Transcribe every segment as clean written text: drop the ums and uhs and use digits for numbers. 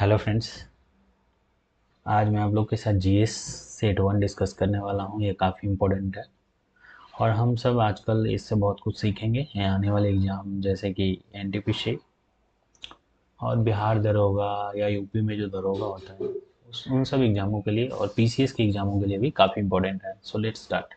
Hello friends. आज मैं आप लोग के साथ जीएस सेट वन डिस्कस करने वाला हूँ। ये काफ़ी इम्पोर्टेंट है और हम सब आजकल इससे बहुत कुछ सीखेंगे ये आने वाले एग्ज़ाम जैसे कि एनटीपीसी और बिहार दरोगा या यूपी में जो दरोगा होता है उन सब एग्ज़ामों के लिए और पीसीएस के एग्ज़ामों के लिए भी काफ़ी इम्पोर्टेंट है। So let's start.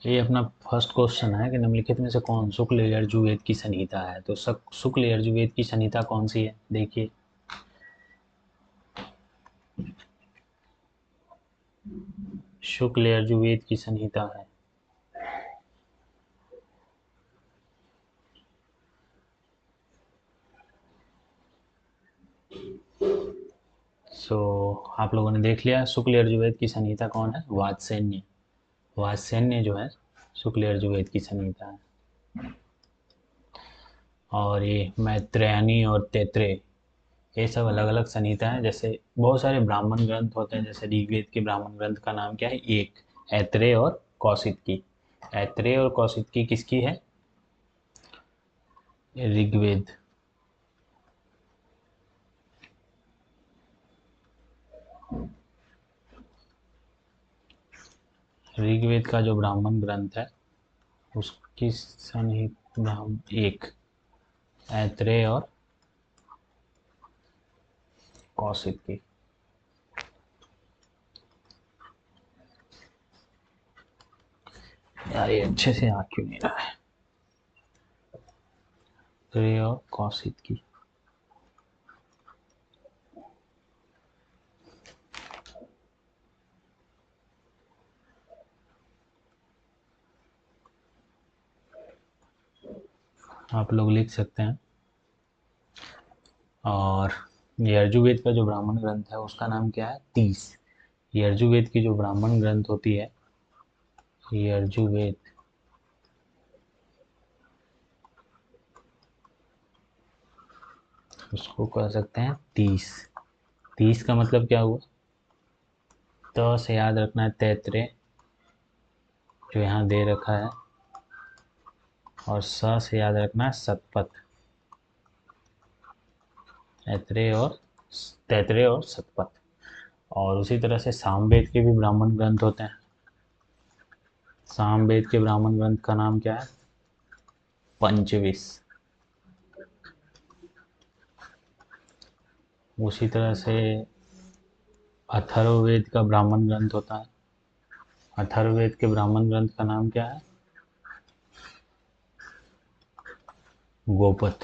ये अपना फर्स्ट क्वेश्चन है कि निम्नलिखित में से कौन शुक्ल यजुर्वेद की संहिता है। तो शुक्ल यजुर्वेद की संहिता कौन सी है, देखिए। शुक्ल यजुर्वेद की संहिता है सो आप लोगों ने देख लिया शुक्ल यजुर्वेद की संहिता कौन है, वात्स्यन्य। वात्स्यन्य जो है शुक्ल यजुर्वेद की संहिता है। और ये मैत्रेयनी और तैत्रेय ये सब अलग अलग संहिता है। जैसे बहुत सारे ब्राह्मण ग्रंथ होते हैं, जैसे ऋग्वेद के ब्राह्मण ग्रंथ का नाम क्या है, एक ऐत्रेय और कौशिकी। ऐत्रेय और कौशिकी किसकी है, ऋग्वेद। ऋग्वेद का जो ब्राह्मण ग्रंथ है उसकी संहिता नाम एक ऐत्रेय और कौशिकी। यार ये अच्छे से आ क्यों नहीं रहा है, ऐत्रेय और कौशिकी। आप लोग लिख सकते हैं। और यजुर्वेद का जो ब्राह्मण ग्रंथ है उसका नाम क्या है, तीस। यजुर्वेद की जो ब्राह्मण ग्रंथ होती है, यजुर्वेद उसको कह सकते हैं तीस। तीस का मतलब क्या हुआ, तो से याद रखना है तैत्रेय जो यहाँ दे रखा है, और स से याद रखना है सतपथ। तैत्रेय और सतपथ। और उसी तरह से सामवेद के भी ब्राह्मण ग्रंथ होते हैं। सामवेद के ब्राह्मण ग्रंथ का नाम क्या है, पंचविश। उसी तरह से अथर्ववेद का ब्राह्मण ग्रंथ होता है। अथर्ववेद के ब्राह्मण ग्रंथ का नाम क्या है, गोपथ।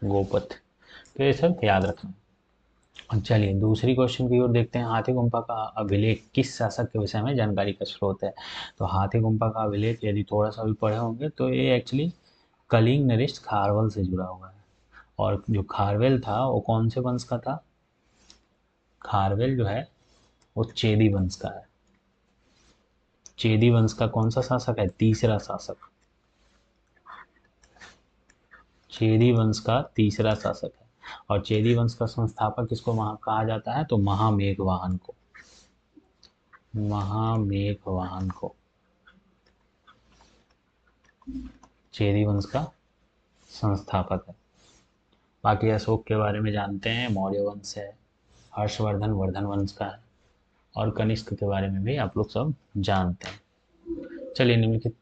गोपथ। तो ये सब याद रखना। चलिए दूसरी क्वेश्चन की ओर देखते हैं। हाथी गुम्फा का अभिलेख किस शासक के विषय में जानकारी का स्रोत है। तो हाथी गुम्फा का अभिलेख यदि थोड़ा सा भी पढ़े होंगे तो ये एक्चुअली कलिंग नरेश खारवेल से जुड़ा हुआ है। और जो खारवेल था वो कौन से वंश का था, खारवेल जो है वो चेदी वंश का है। चेदी वंश का कौन सा शासक है, तीसरा शासक। चेदी वंश का तीसरा शासक है। और चेदी वंश का संस्थापक किसको वहां कहा जाता है, तो महामेघवाहन को। महामेघवाहन को चेदी वंश का संस्थापक है। बाकी अशोक के बारे में जानते हैं, मौर्य वंश है। हर्षवर्धन वर्धन वंश का है। और कनिष्क के बारे में भी आप लोग सब जानते हैं। चलिए निम्नलिखित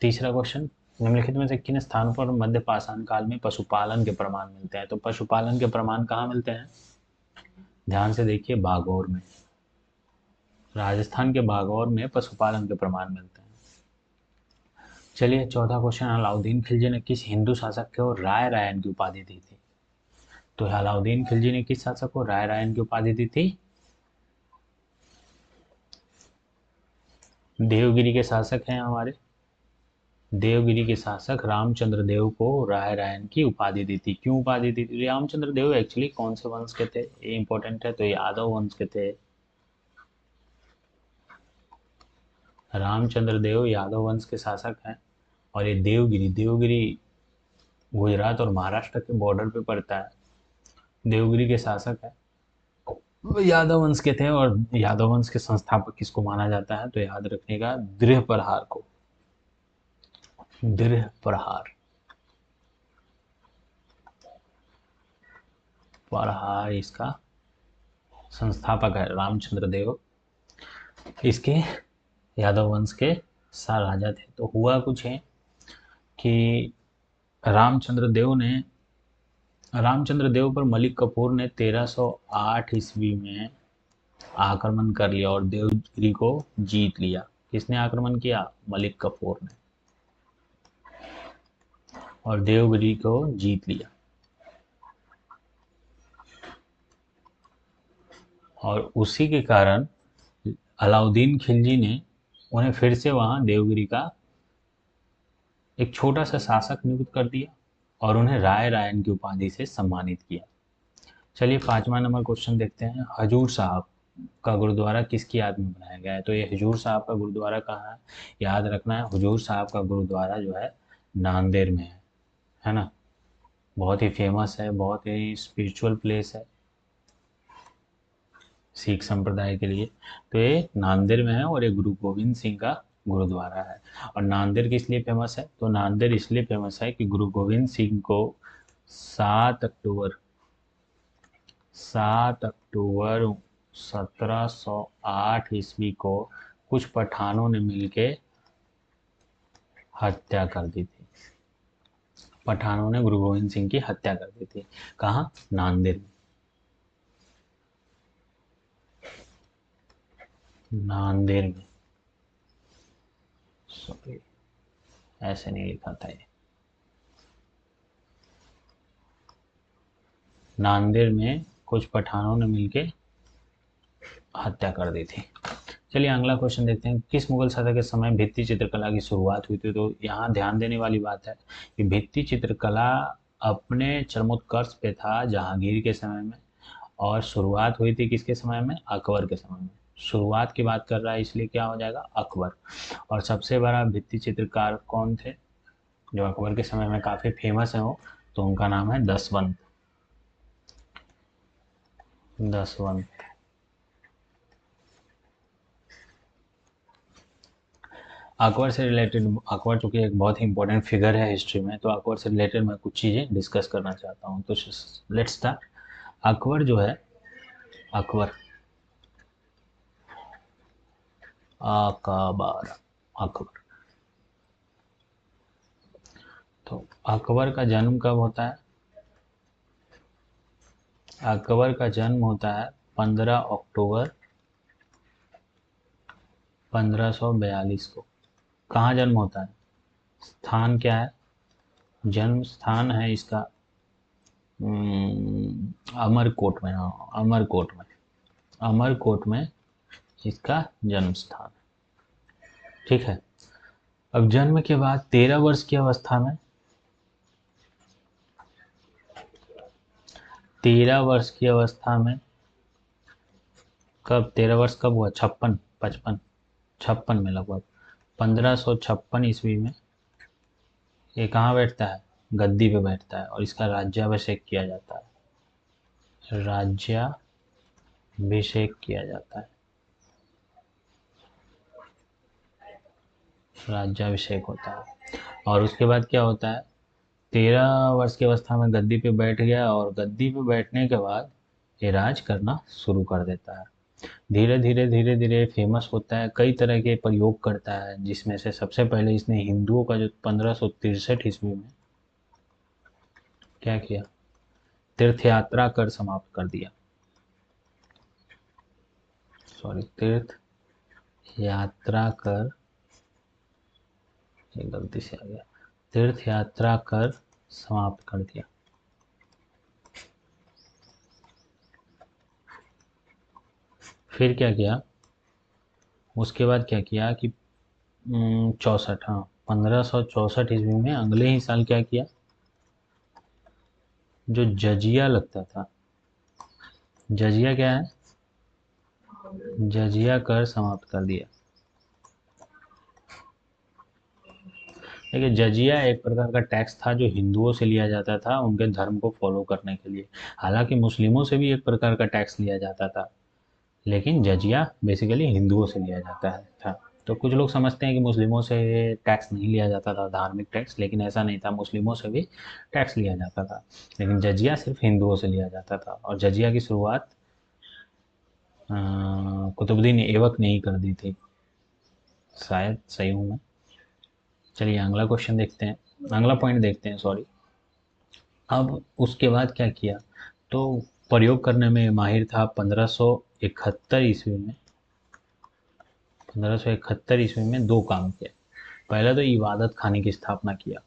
तीसरा क्वेश्चन, निम्नलिखित में से किन स्थानों पर मध्य पाषाण काल में पशुपालन के प्रमाण मिलते हैं। तो पशुपालन के प्रमाण कहाँ मिलते हैं, ध्यान से देखिए, बागौर में। राजस्थान के बागौर में पशुपालन के प्रमाण मिलते हैं। चलिए चौथा क्वेश्चन, अलाउद्दीन खिलजी ने किस हिंदू शासक को राय रायन की उपाधि दी थी। तो अलाउद्दीन खिलजी ने किस शासक को राय रायन की उपाधि दी थी, देवगिरी के शासक हैं हमारे। देवगिरी के शासक रामचंद्र देव को राय रायन की उपाधि दी थी। क्यों उपाधि दी थी, रामचंद्र देव एक्चुअली कौन से वंश के थे, ये इंपॉर्टेंट है। तो यादव वंश के थे। रामचंद्र देव यादव वंश के शासक हैं। और ये देवगिरी, देवगिरी गुजरात और महाराष्ट्र के बॉर्डर पे पड़ता है। देवगिरी के शासक है वो यादव वंश के थे। और यादव वंश के संस्थापक किसको माना जाता है, तो याद रखिएगा दृढ़ प्रहार को। दृढ़ प्रहार, प्रहार इसका संस्थापक है रामचंद्र देव। इसके यादव वंश के 7 राजा थे। तो हुआ कुछ है कि रामचंद्र देव ने रामचंद्र देव पर मलिक कफूर ने 1308 ईस्वी में आक्रमण कर लिया और देवगिरी को जीत लिया। किसने आक्रमण किया? मलिक कफूर ने, और देवगिरी को जीत लिया। और उसी के कारण अलाउद्दीन खिलजी ने उन्हें फिर से वहां देवगिरी का एक छोटा सा शासक नियुक्त कर दिया और उन्हें राय रायन की उपाधि से सम्मानित किया। चलिए 5वां नंबर क्वेश्चन देखते हैं। हजूर साहब का गुरुद्वारा किसकी याद में बनाया गया है? तो ये हजूर साहब का गुरुद्वारा कहाँ है? याद रखना है, हजूर साहब का गुरुद्वारा जो है नांदेड़ में है ना। बहुत ही फेमस है, बहुत ही स्पिरिचुअल प्लेस है सिख संप्रदाय के लिए। तो ये नांदेड़ में है और ये गुरु गोविंद सिंह का गुरुद्वारा है। और नांदेड़ किस लिए फेमस है? तो नांदेड़ इसलिए फेमस है कि गुरु गोविंद सिंह को 7 अक्टूबर 1708 ईस्वी को कुछ पठानों ने मिलके हत्या कर दी थी। पठानों ने गुरु गोविंद सिंह की हत्या कर दी थी। कहाँ? नांदेड़ में। नांदेड़ में, सॉरी ऐसे नहीं लिखा था ये। नांदेड़ में कुछ पठानों ने मिलके हत्या कर दी थी। चलिए अगला क्वेश्चन देखते हैं। किस मुगल शासक के समय भित्ति चित्रकला की शुरुआत हुई थी? तो यहाँ ध्यान देने वाली बात है कि भित्ति चित्रकला अपने चरमोत्कर्ष पे था जहांगीर के समय में, और शुरुआत हुई थी किसके समय में? अकबर के समय में। शुरुआत की बात कर रहा है इसलिए क्या हो जाएगा? अकबर। और सबसे बड़ा भित्ति चित्रकार कौन थे जो अकबर के समय में काफी फेमस है वो? तो उनका नाम है दसवंत। दसवंत। अकबर से रिलेटेड, अकबर चूंकि एक बहुत ही इंपॉर्टेंट फिगर है हिस्ट्री में, तो अकबर से रिलेटेड मैं कुछ चीज़ें डिस्कस करना चाहता हूँ। तो लेट्स स्टार्ट। अकबर जो है, अकबर अकबर अकबर तो अकबर का जन्म कब होता है? अकबर का जन्म होता है 15 अक्टूबर 1542 को। कहाँ जन्म होता है? स्थान क्या है? जन्म स्थान है इसका अमरकोट में। हाँ, अमरकोट में, अमरकोट में इसका जन्म स्थान है। ठीक है। अब जन्म के बाद 13 वर्ष की अवस्था में, 13 वर्ष की अवस्था में, कब 13 वर्ष कब हुआ? 56 55 56 में लगभग 1556 ईस्वी में ये कहाँ बैठता है? गद्दी पे बैठता है और इसका राज्याभिषेक किया जाता है। राज्याभिषेक किया जाता है, राज्याभिषेक होता है। और उसके बाद क्या होता है? 13 वर्ष की अवस्था में गद्दी पे बैठ गया और गद्दी पे बैठने के बाद ये राज करना शुरू कर देता है। धीरे धीरे धीरे धीरे फेमस होता है, कई तरह के प्रयोग करता है, जिसमें से सबसे पहले इसने हिंदुओं का जो 1563 ईस्वी में क्या किया? तीर्थ यात्रा कर समाप्त कर दिया। सॉरी, तीर्थ यात्रा कर, ये गलती से आ गया, तीर्थ यात्रा कर समाप्त कर दिया। फिर क्या किया? उसके बाद क्या किया कि 64, हाँ 1564 ईस्वी में अगले ही साल क्या किया? जो जजिया लगता था, जजिया क्या है? जजिया कर समाप्त कर दिया। देखिए जजिया एक प्रकार का टैक्स था जो हिंदुओं से लिया जाता था उनके धर्म को फॉलो करने के लिए। हालांकि मुस्लिमों से भी एक प्रकार का टैक्स लिया जाता था, लेकिन जजिया बेसिकली हिंदुओं से लिया जाता है था। तो कुछ लोग समझते हैं कि मुस्लिमों से टैक्स नहीं लिया जाता था, धार्मिक टैक्स, लेकिन ऐसा नहीं था, मुस्लिमों से भी टैक्स लिया जाता था, लेकिन जजिया सिर्फ हिंदुओं से लिया जाता था। और जजिया की शुरुआत कुतुबुद्दीन ऐबक ने ही कर दी थी, शायद सही हूँ मैं। चलिए अगला क्वेश्चन देखते हैं, अगला पॉइंट देखते हैं, सॉरी। अब उसके बाद क्या किया, तो प्रयोग करने में माहिर था 1571 ईस्वी में। 1571 ईस्वी में दो काम किए। पहला तो इबादत खाने की स्थापना किया,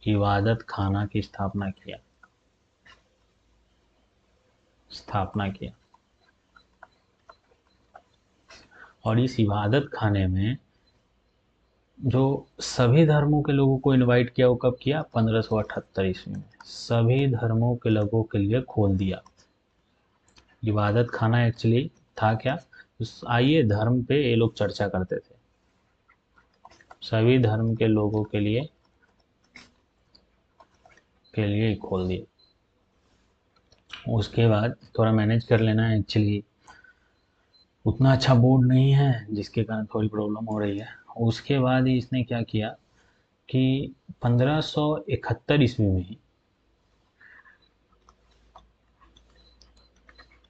इबादत खाना की स्थापना किया। और इस इबादत खाने में जो सभी धर्मों के लोगों को इनवाइट किया, वो कब किया, 1578 ईस्वी में सभी धर्मों के लोगों के लिए खोल दिया। इबादत खाना एक्चुअली था क्या, आइए धर्म पे ये लोग चर्चा करते थे, सभी धर्म के लोगों के लिए ही खोल दिया। उसके बाद थोड़ा मैनेज कर लेना है, एक्चुअली उतना अच्छा बोर्ड नहीं है, जिसके कारण थोड़ी प्रॉब्लम हो रही है। उसके बाद ही इसने क्या किया कि 1571 ईस्वी में ही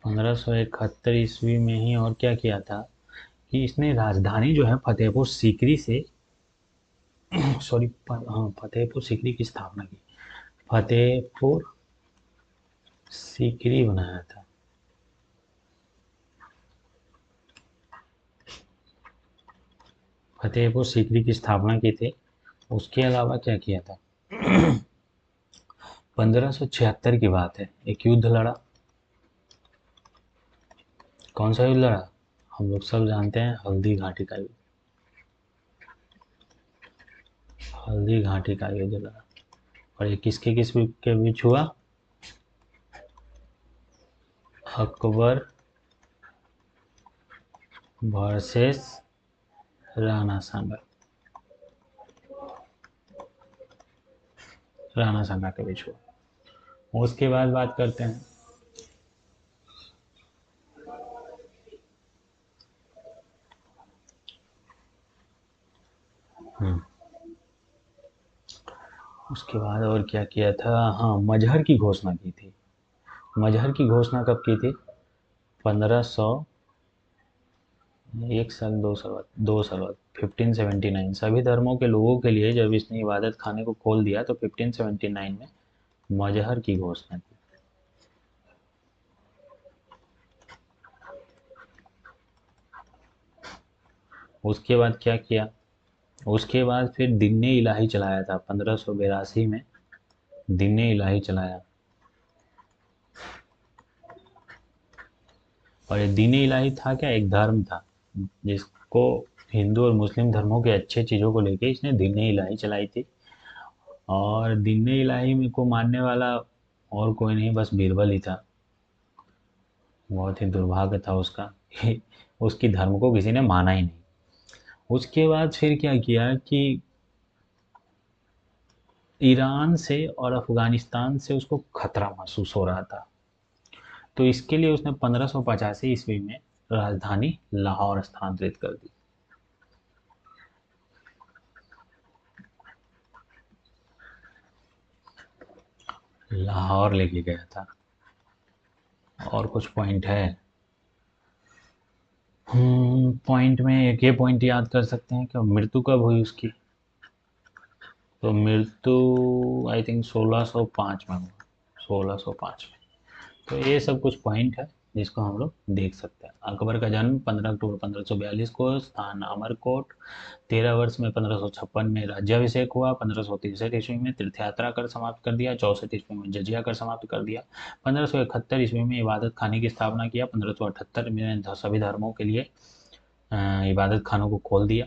1571 ईस्वी में ही और क्या किया था कि इसने राजधानी जो है फतेहपुर सीकरी से सॉरी, हाँ, फतेहपुर सीकरी की स्थापना की। फतेहपुर सीकरी बनाया था, फतेहपुर सीकरी की स्थापना की थी। उसके अलावा क्या किया था, 1576 की बात है, एक युद्ध लड़ा। कौन सा युद्ध लड़ा, हम लोग सब जानते हैं, हल्दी घाटी का युद्ध। हल्दी घाटी का युद्ध लड़ा। और ये किसके किस के बीच हुआ, अकबर वर्सेस राणा सांगा, राणा सांगा के बीच हुआ। उसके बाद बात करते हैं, हम्म, उसके बाद और क्या किया था, हाँ, मजहर की घोषणा की थी। मजहर की घोषणा कब की थी, 1500, एक साल, 2 साल बाद, 2 साल बाद, 1579, सभी धर्मों के लोगों के लिए जब इसने इबादत खाने को खोल दिया तो 1579 में मजहर की घोषणा की। उसके बाद क्या किया, उसके बाद फिर दीन इलाही चलाया था 1582 में, दीन इलाही चलाया। और ये दीन इलाही था क्या, एक धर्म था जिसको हिंदू और मुस्लिम धर्मों के अच्छे चीज़ों को लेके इसने दीन इलाही चलाई थी। और दीन इलाही में को मानने वाला और कोई नहीं, बस बीरबल ही था। बहुत ही दुर्भाग्य था उसका कि उसकी धर्म को किसी ने माना ही नहीं। उसके बाद फिर क्या किया कि ईरान से और अफगानिस्तान से उसको खतरा महसूस हो रहा था, तो इसके लिए उसने 1585 ईस्वी में राजधानी लाहौर स्थानांतरित कर दी। लाहौर लेके गया था। और कुछ पॉइंट है, पॉइंट में एक ये पॉइंट याद कर सकते हैं कि मृत्यु कब हुई उसकी, तो मृत्यु आई थिंक 1605 में हुआ, 1605 में। तो ये सब कुछ पॉइंट है जिसको हम लोग देख सकते हैं। अकबर का जन्म 15 अक्टूबर 1542 को, स्थान अमरकोट, 13 वर्ष में 1556 में राज्याभिषेक हुआ, 1563 ईस्वी में तीर्थ यात्रा कर समाप्त कर दिया, 64 ईस्वी में जजिया कर समाप्त कर दिया, 1571 ईस्वी में इबादत खाने की स्थापना किया, 1578 में सभी धर्मों के लिए इबादत खानों को खोल दिया।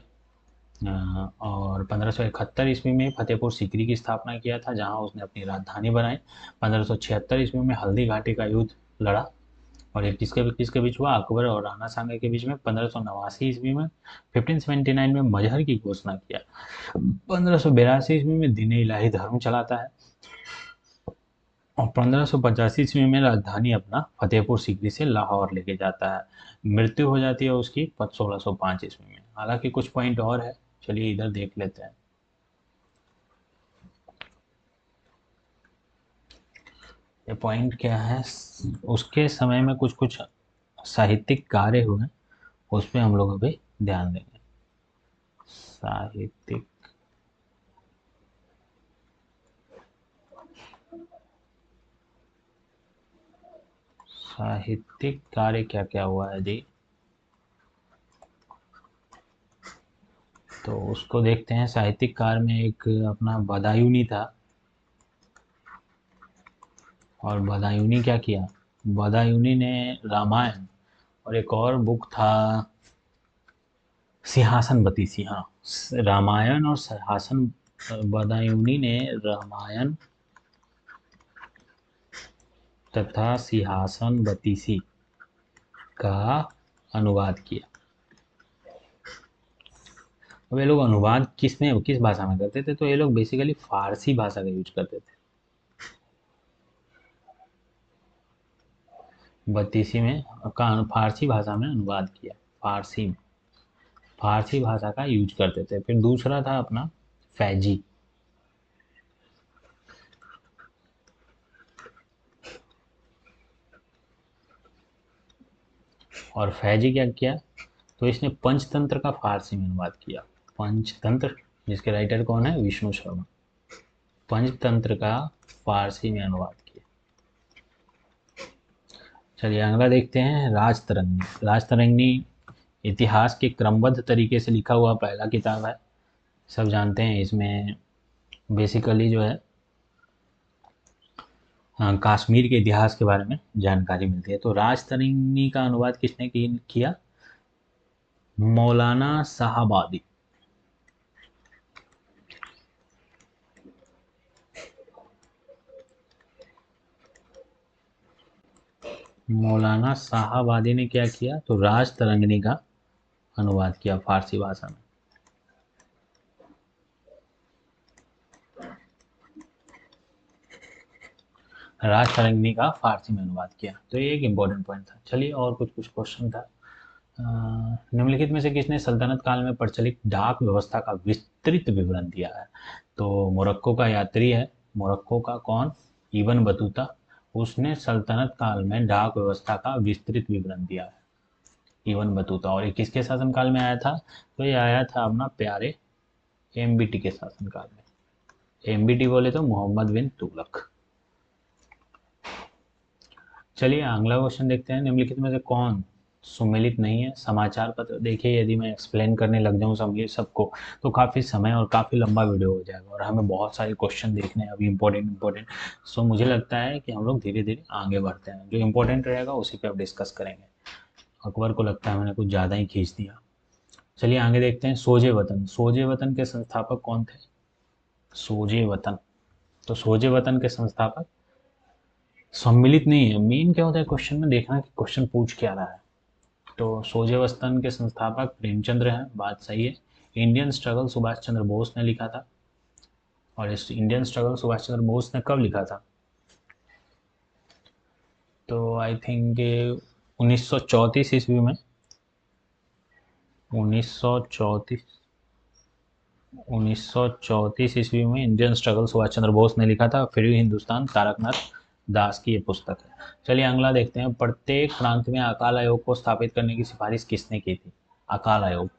और 1571 ईस्वी में फतेहपुर सीकरी की स्थापना किया था, जहां उसने अपनी राजधानी बनाई। 1576 ईस्वी में हल्दी घाटी का युद्ध लड़ा। और ये किसके बीच हुआ, अकबर और राणा सांगा के बीच में। 1589 ईस्वी में, 1579 में मजहर की घोषणा किया। 1582 ईस्वी में दीन इलाही धर्म चलाता है। और 1585 ईस्वी में राजधानी अपना फतेहपुर सीकरी से लाहौर लेके जाता है। मृत्यु हो जाती है उसकी 1605 ईस्वी में। हालांकि कुछ पॉइंट और है, चलिए इधर देख लेते हैं। ये पॉइंट क्या है, उसके समय में कुछ कुछ साहित्यिक कार्य हुए, उस पे हम लोग अभी ध्यान देंगे। साहित्यिक साहित्यिक कार्य क्या क्या हुआ है जी, तो उसको देखते हैं। साहित्यिक कार्य में एक अपना बदायूनी था, और बदायूनी क्या किया, बदायूनी ने रामायण और एक और बुक था सिंहासनवती सिंहा, रामायण और सिंहासन, बदायूनी ने रामायण तथा सिंहासन बतीसी का अनुवाद किया। अब ये लोग अनुवाद किस भाषा में करते थे, तो ये लोग बेसिकली फारसी भाषा का यूज करते थे। बत्तीसी में का फारसी भाषा में अनुवाद किया, फारसी में, फारसी भाषा का यूज करते थे। फिर दूसरा था अपना फैजी, और फैजी क्या किया, तो इसने पंचतंत्र का फारसी में अनुवाद किया। पंचतंत्र, जिसके राइटर कौन है, विष्णु शर्मा। पंचतंत्र का फारसी में अनुवाद किया। चलिए अगला देखते हैं, राजतरंगिणी। राजतरंगिणी इतिहास के क्रमबद्ध तरीके से लिखा हुआ पहला किताब है। सब जानते हैं इसमें बेसिकली जो है कश्मीर के इतिहास के बारे में जानकारी मिलती है। तो राजतरंगिणी का अनुवाद किसने किया, मौलाना साहबादी। मौलाना साहबादी ने क्या किया, तो राजतरंगिणी का अनुवाद किया फारसी भाषा में। राजतरंगिणी का फारसी में अनुवाद किया, तो ये एक इम्पोर्टेंट पॉइंट था। चलिए और कुछ कुछ क्वेश्चन था। निम्नलिखित में से किसने सल्तनत काल में प्रचलित डाक व्यवस्था का विस्तृत विवरण दिया है, तो मोरक्को का यात्री है, मोरक्को का कौन, इब्न बतूता। उसने सल्तनत काल में डाक व्यवस्था का विस्तृत विवरण दिया है, इब्न बतूता। और ये किसके शासनकाल में आया था, तो ये आया था अपना प्यारे एमबीटी के शासनकाल में। एमबीटी बोले तो मोहम्मद बिन तुगलक। चलिए अगला क्वेश्चन देखते हैं, निम्नलिखित में से कौन सुमेलित नहीं है। समाचार पत्र, देखिए यदि मैं एक्सप्लेन करने लग जाऊं सबको, तो काफ़ी समय और काफ़ी लंबा वीडियो हो जाएगा, और हमें बहुत सारे क्वेश्चन देखने हैं अभी, इंपॉर्टेंट। सो मुझे लगता है कि हम लोग धीरे धीरे आगे बढ़ते हैं, जो इंपॉर्टेंट रहेगा उसी पे अब डिस्कस करेंगे। अकबर को लगता है मैंने कुछ ज़्यादा ही खींच दिया। चलिए आगे देखते हैं, सोजे वतन। सोजे वतन के संस्थापक कौन थे, सोजे वतन। तो सोजे वतन के संस्थापक, सम्मिलित नहीं है। मेन क्या होता है क्वेश्चन में देखना कि क्वेश्चन पूछ क्या रहा है। तो सोजे वतन के संस्थापक प्रेमचंद्र हैं, बात सही है। इंडियन स्ट्रगल सुभाष चंद्र बोस ने लिखा था, और इस इंडियन स्ट्रगल सुभाष चंद्र बोस ने कब लिखा था, तो आई थिंक 1934 ईस्वी में। 1934 1934 ईस्वी में इंडियन स्ट्रगल सुभाष चंद्र बोस ने लिखा था। फिर भी हिंदुस्तान, तारकनाथ दास की ये पुस्तक है। चलिए अगला देखते हैं, प्रत्येक प्रांत में अकाल आयोग को स्थापित करने की सिफारिश किसने की थी, अकाल आयोग।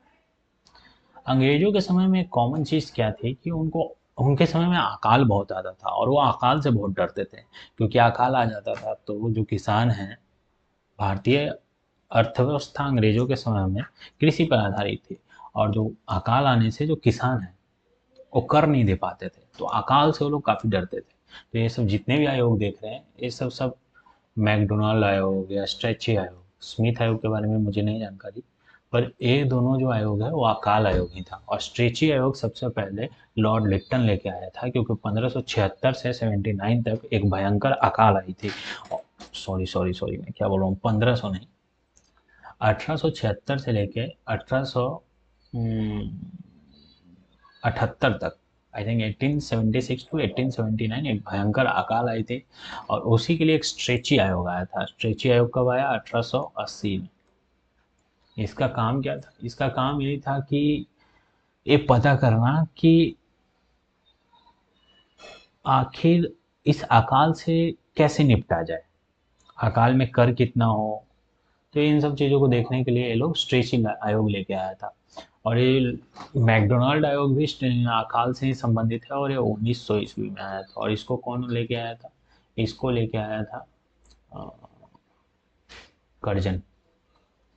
अंग्रेजों के समय में कॉमन चीज़ क्या थी कि उनको, उनके समय में अकाल बहुत आता था, और वो अकाल से बहुत डरते थे, क्योंकि अकाल आ जाता था तो जो किसान हैं, भारतीय अर्थव्यवस्था अंग्रेजों के समय में कृषि पर आधारित थी, और जो अकाल आने से जो किसान हैं वो कर नहीं दे पाते थे, तो अकाल से वो लोग काफ़ी डरते थे। तो ये सब जितने भी आयोग देख रहे हैं, ये सब सब मैकडोनाल्ड आयोग या स्ट्रेची आयोग, स्मिथ आयोग के बारे में मुझे नहीं जानकारी, पर ये दोनों जो आयोग है वो अकाल आयोग ही था। और स्ट्रेची आयोग सबसे पहले लॉर्ड लिप्टन लेके आया था, क्योंकि 1576 से 79 तक एक भयंकर अकाल आई थी। सॉरी सॉरी सॉरी, मैं क्या बोल रहा हूँ, 1500 नहीं, 1876 से लेके 1878 तक आई थिंक 1876 टू 1879 एक भयंकर अकाल आई थी, और उसी के लिए एक स्ट्रेची आयोग आया था। स्ट्रेची आयोग कब आया? 1880 में। इसका काम क्या था? इसका काम यही था कि ये पता करना कि आखिर इस अकाल से कैसे निपटा जाए, अकाल में कर कितना हो। तो इन सब चीज़ों को देखने के लिए ये लोग स्ट्रेचिंग आयोग लेके आया था। और ये मैकडोनाल्ड आयोग भी अकाल से ही संबंधित है, और ये 1900 ईस्वी में आया था। और इसको कौन लेके आया था? इसको लेके आया था अ, कर्जन,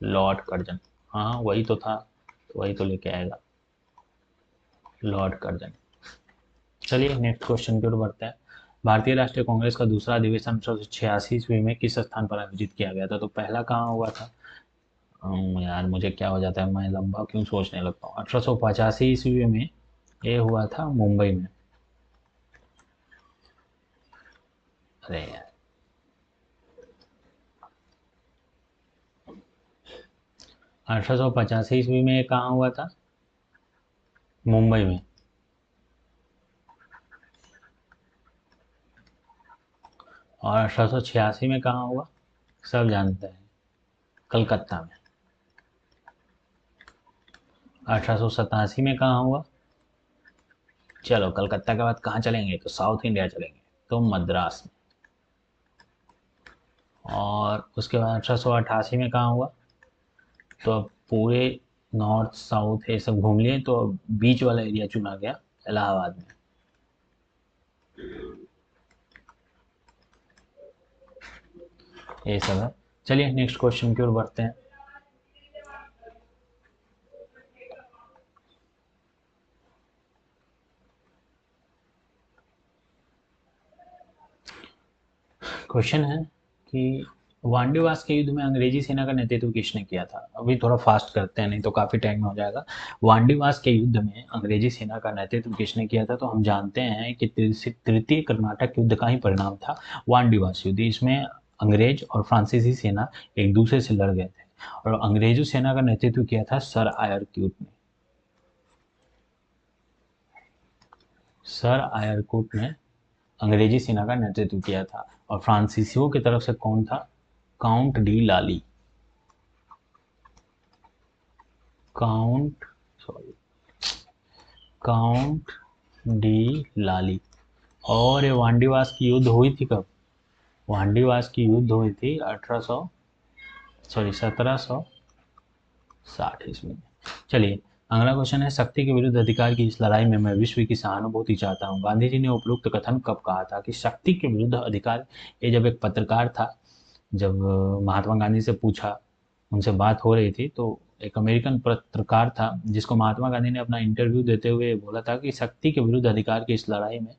लॉर्ड कर्जन। हाँ वही तो था, तो वही तो लेके आएगा, लॉर्ड कर्जन। चलिए नेक्स्ट क्वेश्चन की ओर बढ़ते हैं। भारतीय राष्ट्रीय कांग्रेस का दूसरा अधिवेशन 1886 ईस्वी में किस स्थान पर आयोजित किया गया था? तो पहला कहाँ हुआ था? यार मुझे क्या हो जाता है, मैं लंबा क्यों सोचने लगता हूँ। 1885 ईस्वी में ये हुआ था मुंबई में। अरे यार, 1885 ईस्वी में ये कहाँ हुआ था? मुंबई में। और 1886 में कहाँ हुआ? सब जानते हैं, कलकत्ता में। 1887 में कहाँ हुआ? चलो कलकत्ता के बाद कहाँ चलेंगे, तो साउथ इंडिया चलेंगे, तो मद्रास में। और उसके बाद 1888 में कहाँ हुआ? तो अब पूरे नॉर्थ साउथ ये सब घूम लिए, तो अब बीच वाला एरिया चुना गया, इलाहाबाद में। ये सब है। चलिए नेक्स्ट क्वेश्चन की ओर बढ़ते हैं। क्वेश्चन है कि वांडीवास के युद्ध में अंग्रेजी सेना का नेतृत्व किसने किया था? अभी थोड़ा फास्ट करते हैं, नहीं तो काफ़ी टाइम हो जाएगा। वांडीवास के युद्ध में अंग्रेजी सेना का नेतृत्व किसने किया था? तो हम जानते हैं कि तृतीय कर्नाटक युद्ध का ही परिणाम था वांडीवास युद्ध। इसमें अंग्रेज और फ्रांसीसी सेना एक दूसरे से लड़ गए थे, और अंग्रेजी सेना का नेतृत्व किया था सर आयरक्यूट ने। सर आयरक्यूट ने अंग्रेजी सेना का नेतृत्व किया था। और फ्रांसीसियों की तरफ से कौन था? काउंट डी लाली। काउंट, सॉरी, काउंट डी लाली। और ये वांडीवास की युद्ध हुई थी कब? वांडीवास की युद्ध हुई थी 1760 ईस्वी में। चलिए अगला क्वेश्चन है, शक्ति के विरुद्ध अधिकार की इस लड़ाई में मैं विश्व की सहानुभूति चाहता हूँ। गांधी जी ने उपरोक्त कथन कब कहा था कि शक्ति के विरुद्ध अधिकार? ये जब एक पत्रकार था, जब महात्मा गांधी से पूछा, उनसे बात हो रही थी, तो एक अमेरिकन पत्रकार था जिसको महात्मा गांधी ने अपना इंटरव्यू देते हुए बोला था कि शक्ति के विरुद्ध अधिकार की इस लड़ाई में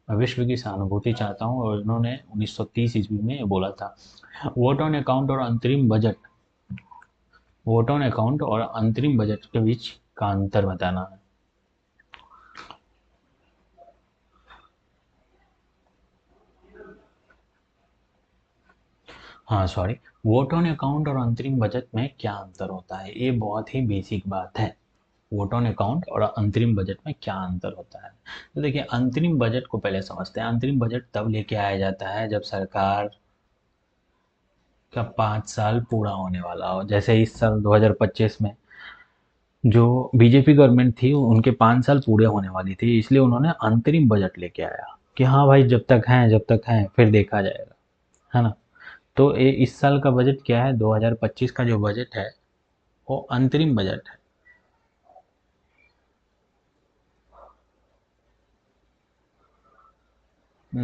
मैं विश्व की सहानुभूति चाहता हूँ। और इन्होंने 1930 ईस्वी में ये बोला था। वोट ऑन अकाउंट और अंतरिम बजट, वोट ऑन अकाउंट और अंतरिम बजट के बीच का अंतर बताना है। हाँ सॉरी, वोट ऑन अकाउंट और अंतरिम बजट में क्या अंतर होता है? ये बहुत ही बेसिक बात है। वोट ऑन अकाउंट और अंतरिम बजट में क्या अंतर होता है? तो देखिए, अंतरिम बजट को पहले समझते हैं। अंतरिम बजट तब लेके आया जाता है जब सरकार का 5 साल पूरा होने वाला हो। जैसे इस साल 2025 में जो बीजेपी गवर्नमेंट थी, उनके 5 साल पूरे होने वाली थी, इसलिए उन्होंने अंतरिम बजट लेके आया कि हाँ भाई, जब तक हैं फिर देखा जाएगा, है ना। तो ये इस साल का बजट क्या है? 2025 का जो बजट है वो अंतरिम बजट है।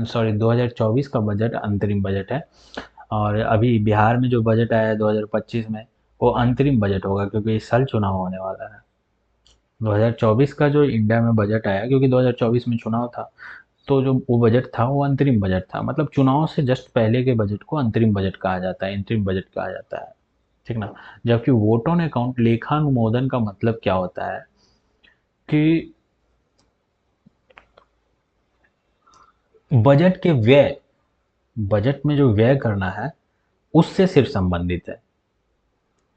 सॉरी, 2024 का बजट अंतरिम बजट है। और अभी बिहार में जो बजट आया है 2025 में, वो अंतरिम बजट होगा, क्योंकि इस साल चुनाव होने वाला है। 2024 का जो इंडिया में बजट आया, क्योंकि 2024 में चुनाव था, तो जो वो बजट था वो अंतरिम बजट था। मतलब चुनाव से जस्ट पहले के बजट को अंतरिम बजट कहा जाता है, इंतरिम बजट कहा जाता है, ठीक ना। जबकि वोट ऑन अकाउंट, लेखानुमोदन का मतलब क्या होता है कि बजट के व्यय, बजट में जो व्यय करना है उससे सिर्फ संबंधित है।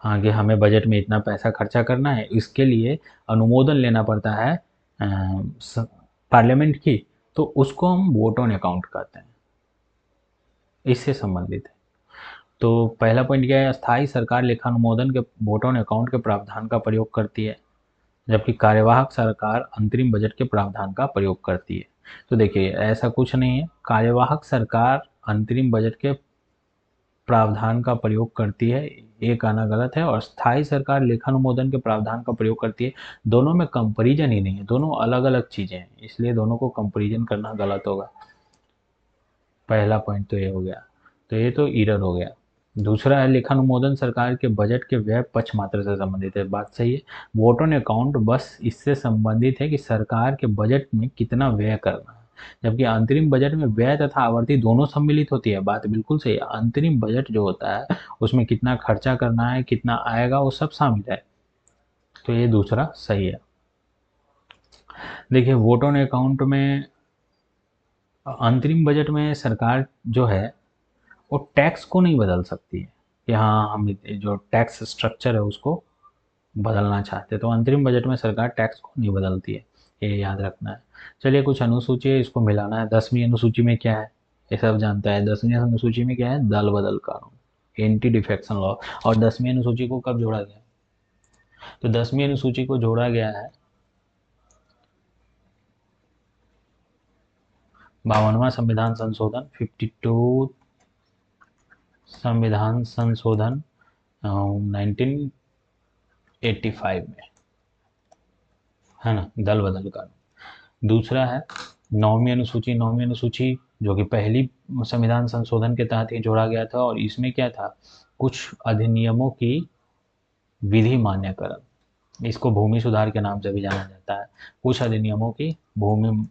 हाँ, कि हमें बजट में इतना पैसा खर्चा करना है, इसके लिए अनुमोदन लेना पड़ता है पार्लियामेंट की, तो उसको हम वोट ऑन अकाउंट कहते हैं, इससे संबंधित है। तो पहला पॉइंट क्या है, स्थायी सरकार लेखानुमोदन के वोट ऑन अकाउंट के प्रावधान का प्रयोग करती है, जबकि कार्यवाहक सरकार अंतरिम बजट के प्रावधान का प्रयोग करती है। तो देखिए ऐसा कुछ नहीं है, कार्यवाहक सरकार अंतरिम बजट के प्रावधान का प्रयोग करती है, ये कहना गलत है, और स्थायी सरकार लेखानुमोदन के प्रावधान का प्रयोग करती है। दोनों में कंपैरिजन ही नहीं है, दोनों अलग अलग चीजें हैं, इसलिए दोनों को कंपैरिजन करना गलत होगा। पहला पॉइंट तो ये हो गया, तो ये तो ईरर हो गया। दूसरा है लेखानुमोदन सरकार के बजट के व्यय पक्ष मात्र से संबंधित है, बात सही है। वोट ऑन अकाउंट बस इससे संबंधित है कि सरकार के बजट में कितना व्यय करना है, जबकि अंतरिम बजट में व्यय तथा आवर्ती दोनों सम्मिलित होती है। बात बिल्कुल सही है, अंतरिम बजट जो होता है उसमें कितना खर्चा करना है, कितना आएगा, वो सब शामिल है, तो ये दूसरा सही है। देखिए वोट ऑन अकाउंट में अंतरिम बजट में सरकार जो है वो टैक्स को नहीं बदल सकती है कि हाँ हम जो टैक्स स्ट्रक्चर है उसको बदलना चाहते हैं, तो अंतरिम बजट में सरकार टैक्स को नहीं बदलती है, ये याद रखना है। चलिए कुछ अनुसूची है, इसको मिलाना है। 10वीं अनुसूची में क्या है, ये सब जानता है। 10वीं अनुसूची में क्या है, दल बदल कानून, एंटी डिफेक्शन लॉ। और 10वीं अनुसूची को कब जोड़ा गया, तो 10वीं अनुसूची को जोड़ा गया है 52वां संविधान संशोधन 52 संविधान संशोधन 1985 में, है ना, दल बदल कानून। दूसरा है 9वीं अनुसूची। 9वीं अनुसूची जो कि पहली संविधान संशोधन के तहत ही जोड़ा गया था, और इसमें क्या था, कुछ अधिनियमों की विधि मान्यकरण, इसको भूमि सुधार के नाम से भी जाना जाता है। कुछ अधिनियमों की भूमि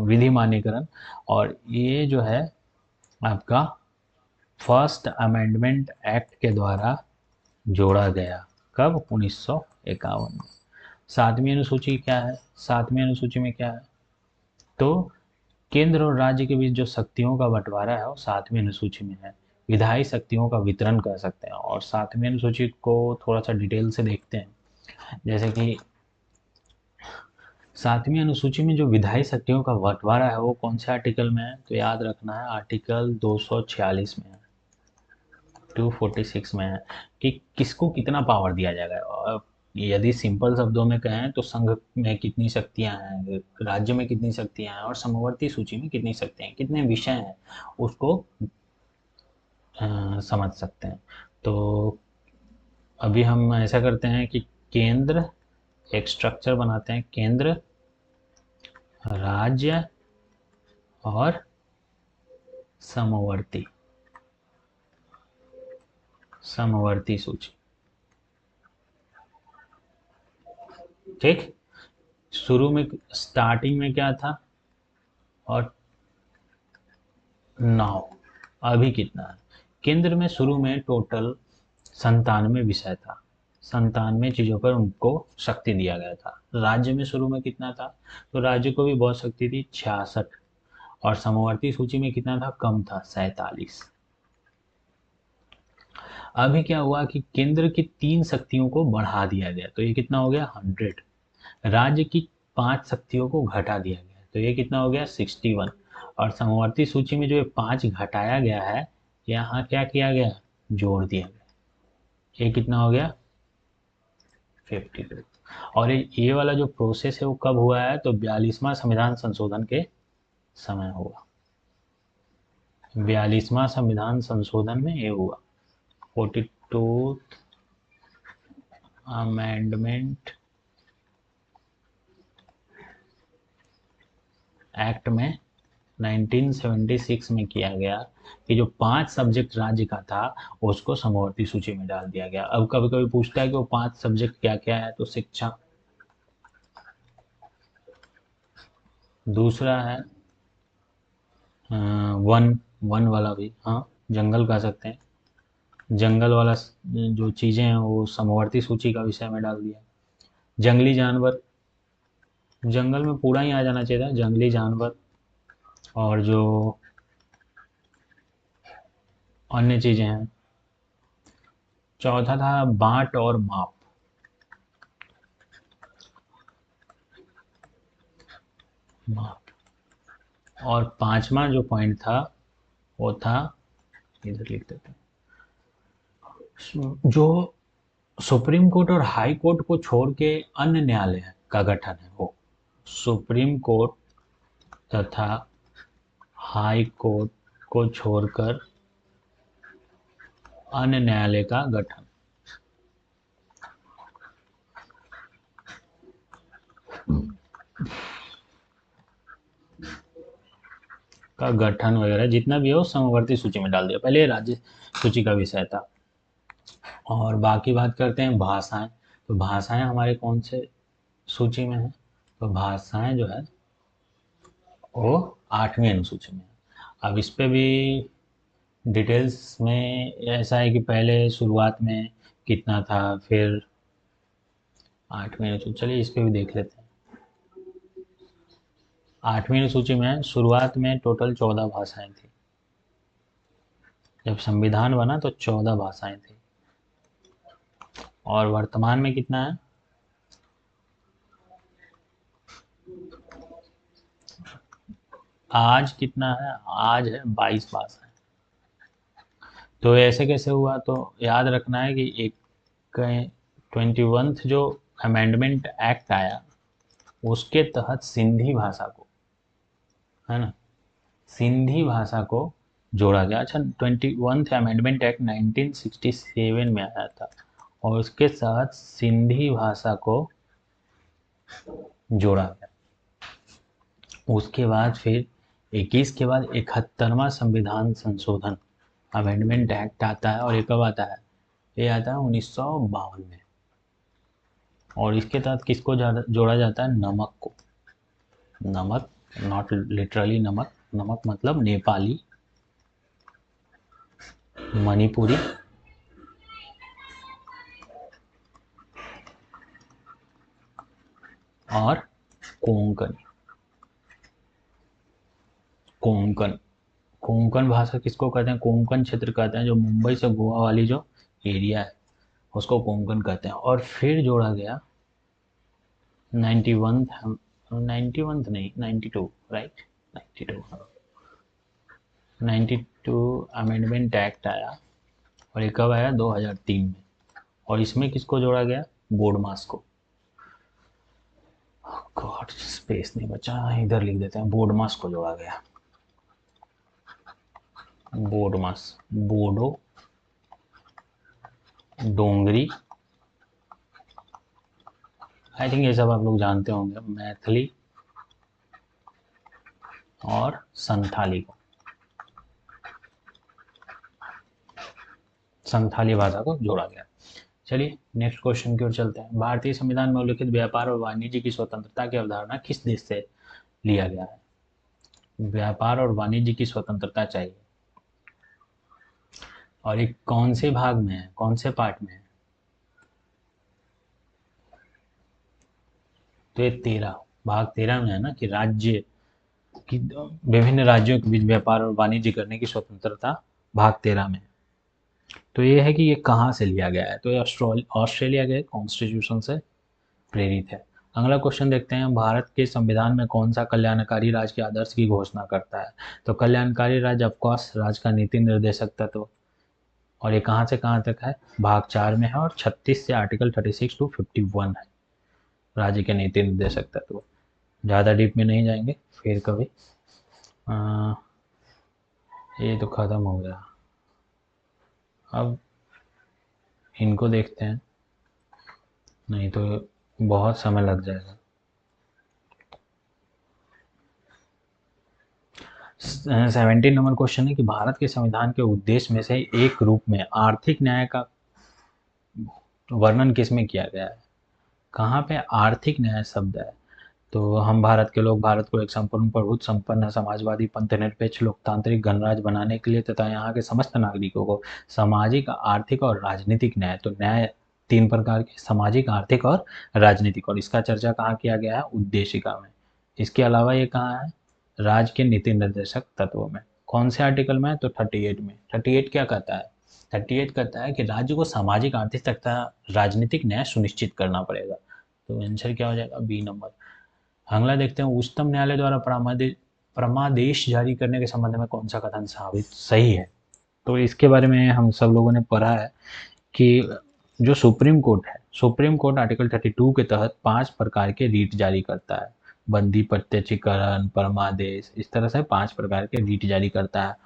विधि मान्यकरण, और ये जो है आपका फर्स्ट अमेंडमेंट एक्ट के द्वारा जोड़ा गया, कब, 1951 में। 7वीं अनुसूची क्या है, 7वीं अनुसूची में क्या है, तो केंद्र और राज्य के बीच जो शक्तियों का बंटवारा है वो 7वीं अनुसूची में है, विधायी शक्तियों का वितरण कर सकते हैं। और 7वीं अनुसूची को थोड़ा सा डिटेल से देखते हैं, जैसे कि 7वीं अनुसूची में जो विधायी शक्तियों का बंटवारा है वो कौन से आर्टिकल में है, तो याद रखना है आर्टिकल 246 में है, 246 में है, कि किसको कितना पावर दिया जाएगा। और यदि सिंपल शब्दों में कहें तो संघ में कितनी शक्तियां हैं, राज्य में कितनी शक्तियां हैं, और समवर्ती सूची में कितनी शक्तियां हैं, कितने विषय हैं, उसको समझ सकते हैं। तो अभी हम ऐसा करते हैं कि केंद्र, एक स्ट्रक्चर बनाते हैं, केंद्र, राज्य और समवर्ती, समवर्ती सूची, ठीक। शुरू में स्टार्टिंग में क्या था, और 9, अभी कितना है। केंद्र में शुरू में टोटल 97 विषय था, 97 चीज़ों पर उनको शक्ति दिया गया था। राज्य में शुरू में कितना था, तो राज्य को भी बहुत शक्ति थी, 66। और समवर्ती सूची में कितना था, कम था, 47। अभी क्या हुआ कि केंद्र की 3 शक्तियों को बढ़ा दिया गया, तो ये कितना हो गया, 100। राज्य की 5 शक्तियों को घटा दिया गया, तो ये कितना हो गया, 61। और समवर्ती सूची में जो ये 5 घटाया गया है, यहाँ क्या किया गया, जोड़ दिया गया, ये कितना हो गया, 52। और ये वाला जो प्रोसेस है वो कब हुआ है, तो 42वां संविधान संशोधन के समय हुआ, 42वां संविधान संशोधन में ये हुआ, 42 अमेंडमेंट एक्ट में 1976 में किया गया, कि जो 5 सब्जेक्ट राज्य का था उसको समवर्ती सूची में डाल दिया गया। अब कभी कभी पूछता है कि वो 5 सब्जेक्ट क्या क्या है, तो शिक्षा, दूसरा है वन, वन वाला भी, हाँ जंगल कह सकते हैं, जंगल वाला जो चीज़ें हैं वो समवर्ती सूची का विषय में डाल दिया। जंगली जानवर, जंगल में पूरा ही आ जाना चाहिए था, जंगली जानवर। और जो अन्य चीज़ें हैं, चौथा था बांट और माप, और पांचवा जो पॉइंट था वो था, इधर लिख देते हैं, जो सुप्रीम कोर्ट और हाई कोर्ट को छोड़ के अन्य न्यायालय का गठन है, वो सुप्रीम कोर्ट तथा हाई कोर्ट को छोड़कर अन्य न्यायालय का गठन। का गठन वगैरह जितना भी हो समवर्ती सूची में डाल दिया। पहले ये राज्य सूची का विषय था। और बाकी बात करते हैं भाषाएं। तो भाषाएं हमारे कौन से सूची में है? तो भाषाएं जो है वो 8वीं अनुसूची में है। अब इस पे भी डिटेल्स में ऐसा है कि पहले शुरुआत में कितना था, फिर 8वीं अनुसूची, चलिए इस पे भी देख लेते हैं। 8वीं अनुसूची में शुरुआत में टोटल 14 भाषाएं थी। जब संविधान बना तो 14 भाषाएं थी। और वर्तमान में कितना है? आज कितना है? आज है 22 भाषाएं। तो ऐसे कैसे हुआ? तो याद रखना है कि एक 21 जो अमेंडमेंट एक्ट आया उसके तहत सिंधी भाषा को, है ना, सिंधी भाषा को जोड़ा गया। अच्छा, 21 अमेंडमेंट एक्ट 1967 में आया था और उसके साथ सिंधी भाषा को जोड़ा गया। उसके बाद फिर 21 के बाद 71वां संविधान संशोधन अमेंडमेंट एक्ट आता है। और ये कब आता है? ये आता है 1952 में। और इसके तहत किसको जोड़ा जाता है? नमक को। नमक, नॉट लिटरली नमक, नमक मतलब नेपाली, मणिपुरी और कोंकणी। कोंकण, कोंकण भाषा किसको कहते हैं? कोंकण क्षेत्र कहते हैं, जो मुंबई से गोवा वाली जो एरिया है उसको कोंकण कहते हैं। और फिर जोड़ा गया 91, 91 नहीं 92, राइट, 92, 92 अमेंडमेंट एक्ट आया। और ये कब आया? 2003 में। और इसमें किसको जोड़ा गया? बोर्ड मास को। गॉड, स्पेस नहीं बचा, इधर लिख देते हैं, बोर्ड मास को जोड़ा गया। बोर्ड मास, बोडो, डोंगरी, आई थिंक ये सब आप लोग जानते होंगे, मैथिली और संथाली को, संथाली भाषा को जोड़ा गया। चलिए नेक्स्ट क्वेश्चन की ओर चलते हैं। भारतीय संविधान में उल्लिखित व्यापार और वाणिज्य की स्वतंत्रता की अवधारणा किस देश से लिया गया है? व्यापार और वाणिज्य की स्वतंत्रता चाहिए। और ये कौन से भाग में है, कौन से पार्ट में है? तो ये 13, भाग 13 में है ना, कि राज्य की विभिन्न राज्यों के बीच व्यापार और वाणिज्य करने की स्वतंत्रता भाग 13 में है। तो ये है कि ये कहाँ से लिया गया है? तो ये ऑस्ट्रेलिया के कॉन्स्टिट्यूशन से प्रेरित है। अगला क्वेश्चन देखते हैं। भारत के संविधान में कौन सा कल्याणकारी राज्य के आदर्श की घोषणा करता है? तो कल्याणकारी राज्य ऑफकोर्स राज्य का नीति निर्देशक तत्व। और ये कहाँ से कहाँ तक है? भाग 4 में है और 36 से आर्टिकल 36 टू 51 है राज्य के नीति निर्देशक तत्व। ज़्यादा डीप में नहीं जाएंगे फिर कभी। ये तो ख़त्म हो गया। अब इनको देखते हैं, नहीं तो बहुत समय लग जाएगा। 17 नंबर क्वेश्चन है कि भारत के संविधान के उद्देश्य में से एक रूप में आर्थिक न्याय का वर्णन किस में किया गया है? कहाँ पे आर्थिक न्याय शब्द है? तो हम भारत के लोग भारत को एक संपूर्ण प्रभुत्व संपन्न सामाजवादी पंथनिरपेक्ष लोकतांत्रिक गणराज्य बनाने के लिए तथा यहाँ के समस्त नागरिकों को सामाजिक, आर्थिक और राजनीतिक न्याय, तो न्याय 3 प्रकार के, सामाजिक, आर्थिक और राजनीतिक, और इसका चर्चा कहाँ किया गया है? उद्देशिका में। इसके अलावा ये कहाँ है? राज्य के नीति निर्देशक तत्वों में। कौन से आर्टिकल में? तो 38 में। 38 क्या कहता है? 38 कहता है कि राज्य को सामाजिक, आर्थिक तथा राजनीतिक न्याय सुनिश्चित करना पड़ेगा। तो आंसर क्या हो जाएगा? B number. अगला देखते हैं, उच्चतम न्यायालय द्वारा परमादेश जारी करने के संबंध में कौन सा कथन साबित सही है। तो इसके बारे में हम सब लोगों ने पढ़ा है कि जो सुप्रीम कोर्ट आर्टिकल 32 के तहत 5 प्रकार के रीट जारी करता है। बंदी, प्रत्यक्षीकरण, परमादेश, इस तरह से 5 प्रकार के रीट जारी करता है।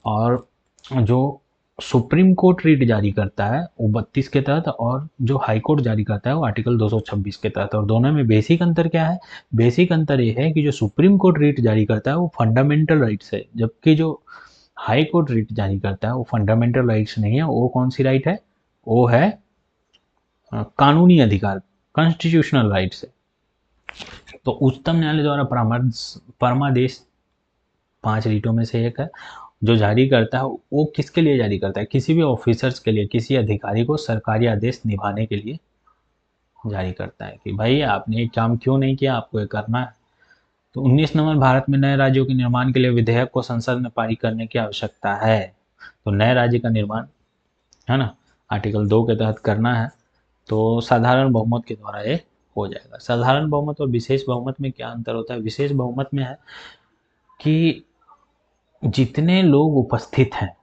और जो सुप्रीम कोर्ट रीट जारी करता है वो 32 के तहत, और जो हाई कोर्ट जारी करता है वो आर्टिकल 226 के तहत। और दोनों में बेसिक अंतर क्या है? बेसिक अंतर ये है कि जो सुप्रीम कोर्ट रीट जारी करता है वो फंडामेंटल राइट्स है, जबकि जो हाई कोर्ट रीट जारी करता है वो फंडामेंटल राइट्स नहीं है। वो कौन सी राइट है? वो है कानूनी अधिकार, कॉन्स्टिट्यूशनल राइट्स है। तो उच्चतम न्यायालय द्वारा परमादेश 5 रीटों में से एक है। जो जारी करता है वो किसके लिए जारी करता है? किसी भी ऑफिसर्स के लिए, किसी अधिकारी को सरकारी आदेश निभाने के लिए जारी करता है कि भाई आपने ये काम क्यों नहीं किया, आपको ये करना है। तो 19 नंबर, भारत में नए राज्यों के निर्माण के लिए विधेयक को संसद में पारित करने की आवश्यकता है। तो नए राज्य का निर्माण, है ना, आर्टिकल 2 के तहत करना है, तो साधारण बहुमत के द्वारा ये हो जाएगा। साधारण बहुमत और विशेष बहुमत में क्या अंतर होता है? विशेष बहुमत में है कि जितने लोग उपस्थित हैं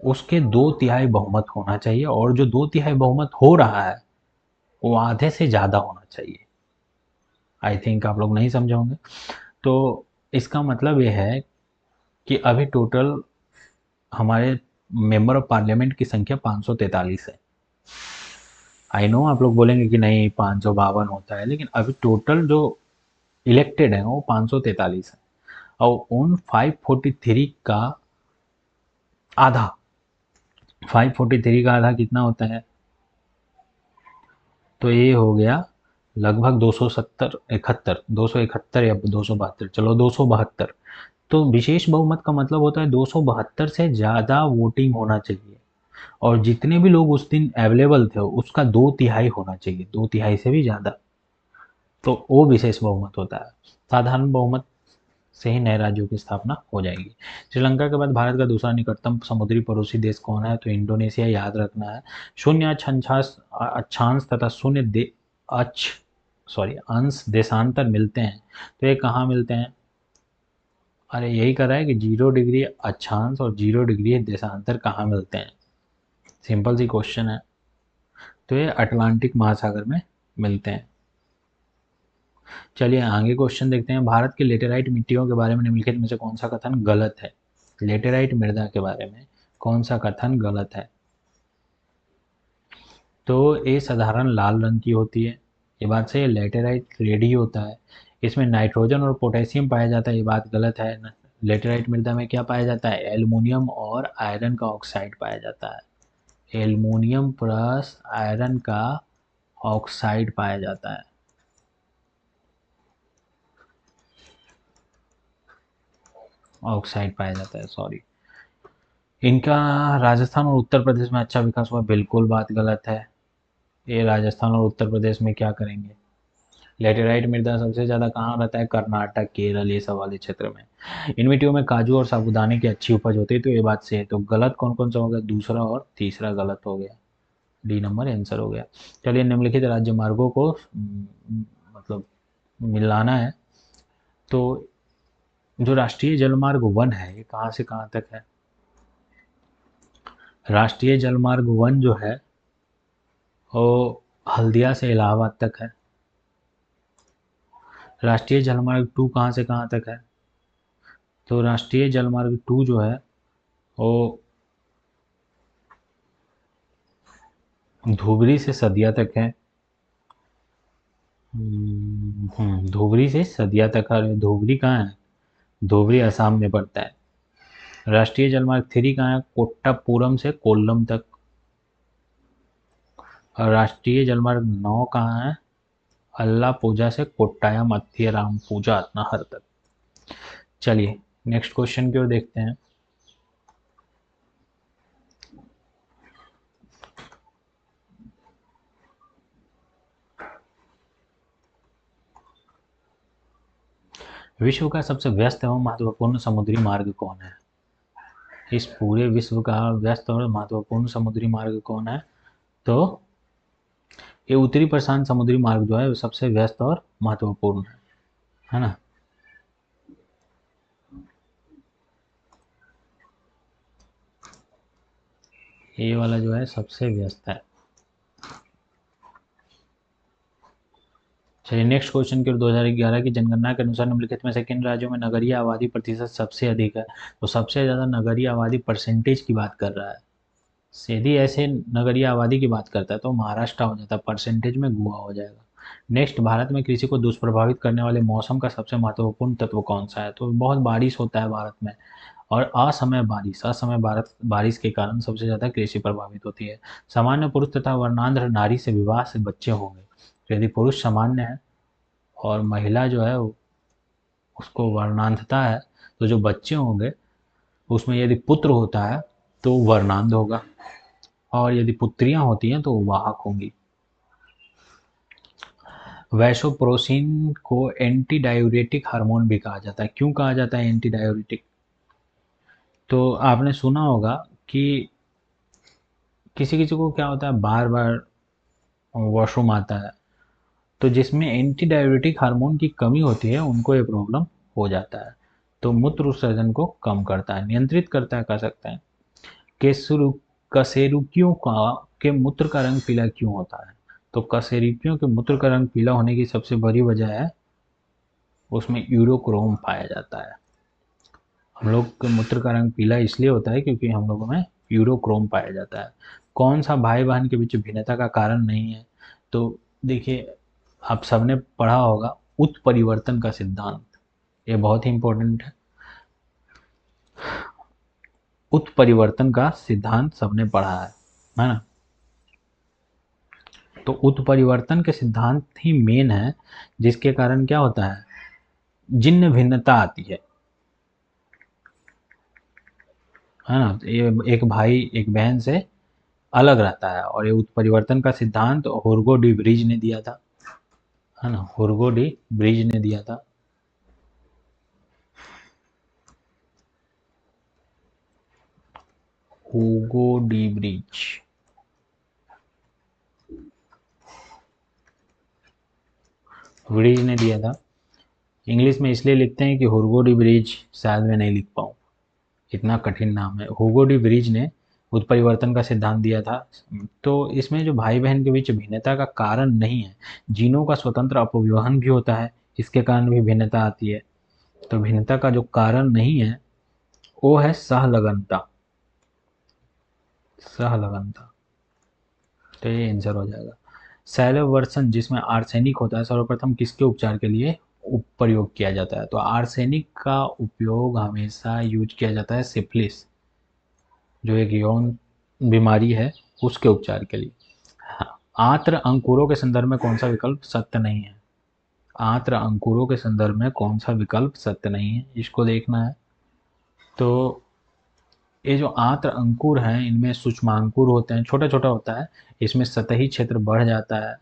उसके 2/3 बहुमत होना चाहिए, और जो 2/3 बहुमत हो रहा है वो आधे से ज़्यादा होना चाहिए। आई थिंक आप लोग नहीं समझे होंगे। तो इसका मतलब ये है कि अभी टोटल हमारे मेंबर ऑफ पार्लियामेंट की संख्या 543 है। आई नो आप लोग बोलेंगे कि नहीं 552 होता है, लेकिन अभी टोटल जो इलेक्टेड है वो 543 है। और उन 543 का आधा, 543 का आधा कितना होता है? तो ये हो गया लगभग 271 या 272, चलो 272। तो विशेष बहुमत का मतलब होता है 272 से ज़्यादा वोटिंग होना चाहिए, और जितने भी लोग उस दिन अवेलेबल थे उसका 2/3 होना चाहिए, 2/3 से भी ज़्यादा। तो वो विशेष बहुमत होता है। साधारण बहुमत से ही नए राज्यों की स्थापना हो जाएगी। श्रीलंका के बाद भारत का दूसरा निकटतम समुद्री पड़ोसी देश कौन है? तो इंडोनेशिया, याद रखना है। शून्य अक्षांश तथा शून्य अंश देशांतर मिलते हैं, तो ये कहाँ मिलते हैं? अरे यही कर रहा है कि 0 डिग्री अक्षांश और 0 डिग्री देशांतर कहाँ मिलते हैं। सिंपल सी क्वेश्चन है। तो ये अटलांटिक महासागर में मिलते हैं। चलिए आगे क्वेश्चन देखते हैं। भारत की लेटेराइट मिट्टियों के बारे में निम्नलिखित में से कौन सा कथन गलत है? लेटेराइट मृदा के बारे में कौन सा कथन गलत है? तो ये साधारण लाल रंग की होती है, ये बात सही है। लेटेराइट रेडी होता है, इसमें नाइट्रोजन और पोटेशियम पाया जाता है, ये बात गलत है। लेटेराइट मृदा में क्या पाया जाता है? एल्युमिनियम और आयरन का ऑक्साइड पाया जाता है। एल्युमिनियम प्लस आयरन का ऑक्साइड पाया जाता है। ऑक्साइड पाया जाता है, सॉरी। इनका राजस्थान और उत्तर प्रदेश में अच्छा विकास हुआ, बिल्कुल बात गलत है। ये राजस्थान और उत्तर प्रदेश में क्या करेंगे? लेटेराइट मृदा सबसे ज़्यादा कहाँ रहता है? कर्नाटक, केरल, ये सब वाले क्षेत्र में। इन मिट्टियों में काजू और साबूदाने की अच्छी उपज होती है, तो ये बात सही है। तो गलत कौन कौन सा हो गया? दूसरा और तीसरा गलत हो गया, डी नंबर आंसर हो गया। चलिए निम्नलिखित राज्य मार्गों को मतलब मिलाना है। तो जो राष्ट्रीय जलमार्ग 1 है ये कहाँ से कहाँ तक है? राष्ट्रीय जलमार्ग 1 जो है वो हल्दिया से इलाहाबाद तक है। राष्ट्रीय जलमार्ग 2 कहाँ से कहाँ तक है? तो राष्ट्रीय जलमार्ग 2 जो है वो धुबरी से सदिया तक है। धुबरी से सदिया तक है। धुबरी कहाँ है? धुबरी असम में पड़ता है। राष्ट्रीय जलमार्ग 3 कहाँ है? कोट्टापुरम से कोल्लम तक। और राष्ट्रीय जलमार्ग 9 कहाँ है? अल्लापूजा से कोट्टायम अत्थियरामपूजा अतनाहर तक। चलिए नेक्स्ट क्वेश्चन की ओर देखते हैं। विश्व का सबसे व्यस्त एवं महत्वपूर्ण समुद्री मार्ग कौन है? इस पूरे विश्व का व्यस्त और महत्वपूर्ण समुद्री मार्ग कौन है? तो ये उत्तरी प्रशांत समुद्री मार्ग जो है वो सबसे व्यस्त और महत्वपूर्ण है ना। ये वाला जो है सबसे व्यस्त है। चलिए नेक्स्ट क्वेश्चन की ओर। 2011 की जनगणना के अनुसार निम्नलिखित में से किन राज्यों में नगरीय आबादी प्रतिशत सबसे अधिक है। तो सबसे ज़्यादा नगरीय आबादी परसेंटेज की बात कर रहा है। यदि ऐसे नगरीय आबादी की बात करता है तो महाराष्ट्र हो जाता है, परसेंटेज में गोवा हो जाएगा। नेक्स्ट, भारत में कृषि को दुष्प्रभावित करने वाले मौसम का सबसे महत्वपूर्ण तत्व कौन सा है। तो बहुत बारिश होता है भारत में, और असमय बारिश के कारण सबसे ज़्यादा कृषि प्रभावित होती है। सामान्य पुरुष तथा वर्णांध नारी से विवाह से बच्चे होंगे। तो यदि पुरुष सामान्य है और महिला जो है उसको वर्णांधता है, तो जो बच्चे होंगे उसमें यदि पुत्र होता है तो वर्णांध होगा, और यदि पुत्रियां होती हैं तो वाहक होंगी। वैसोप्रोसिन को एंटी डायूरेटिक हार्मोन भी कहा जाता है। क्यों कहा जाता है एंटी डायूरेटिक? तो आपने सुना होगा कि किसी किसी को क्या होता है, बार बार वॉशरूम आता है, तो जिसमें एंटी डायूरेटिक हार्मोन की कमी होती है उनको ये प्रॉब्लम हो जाता है। तो मूत्र उत्सर्जन को कम करता है, नियंत्रित करता है, कह सकते हैं। केसुरु कशेरुकियों का के मूत्र का रंग पीला क्यों होता है? तो कशेरुकियों के मूत्र का रंग पीला होने की सबसे बड़ी वजह है उसमें यूरोक्रोम पाया जाता है। हम लोग के मूत्र का रंग पीला इसलिए होता है क्योंकि हम लोगों में यूरोक्रोम पाया जाता है। कौन सा भाई बहन के बीच भिन्नता का कारण नहीं है? तो देखिए, आप सबने पढ़ा होगा उत्परिवर्तन का सिद्धांत। ये बहुत ही इंपॉर्टेंट है। उत्परिवर्तन का सिद्धांत सबने पढ़ा है ना। तो उत्परिवर्तन के सिद्धांत ही मेन है, जिसके कारण क्या होता है, जिन्न भिन्नता आती है ना। ये एक भाई एक बहन से अलग रहता है, और ये उत्परिवर्तन का सिद्धांत हुर्गो डी ब्रिज ने दिया था, है ना। हुर्गो डी ब्रिज ने दिया था। हुगो डी ब्रिज, ब्रिज ने दिया था। इंग्लिश में इसलिए लिखते हैं कि हुर्गो डी ब्रिज शायद मैं नहीं लिख पाऊँ, इतना कठिन नाम है। हुगो डी ब्रिज ने उत्परिवर्तन का सिद्धांत दिया था। तो इसमें जो भाई बहन के बीच भिन्नता का कारण नहीं है, जीनों का स्वतंत्र अपव्यवहन भी होता है, इसके कारण भी भिन्नता आती है। तो भिन्नता का जो कारण नहीं है वो है सहलगनता। सहलगनता, तो ये आंसर हो जाएगा। सैलवर्सन जिसमें आर्सेनिक होता है सर्वप्रथम किसके उपचार के लिए प्रयोग किया जाता है? तो आर्सेनिक का उपयोग हमेशा यूज किया जाता है सिफिलिस, जो एक यौन बीमारी है, उसके उपचार के लिए। हाँ, आंत्र अंकुरों के संदर्भ में कौन सा विकल्प सत्य नहीं है? आंत्र अंकुरों के संदर्भ में कौन सा विकल्प सत्य नहीं है, इसको देखना है। तो ये जो आंत्र अंकुर हैं इनमें सूक्ष्मांकुर होते हैं, छोटा छोटा होता है, इसमें सतही क्षेत्र बढ़ जाता है,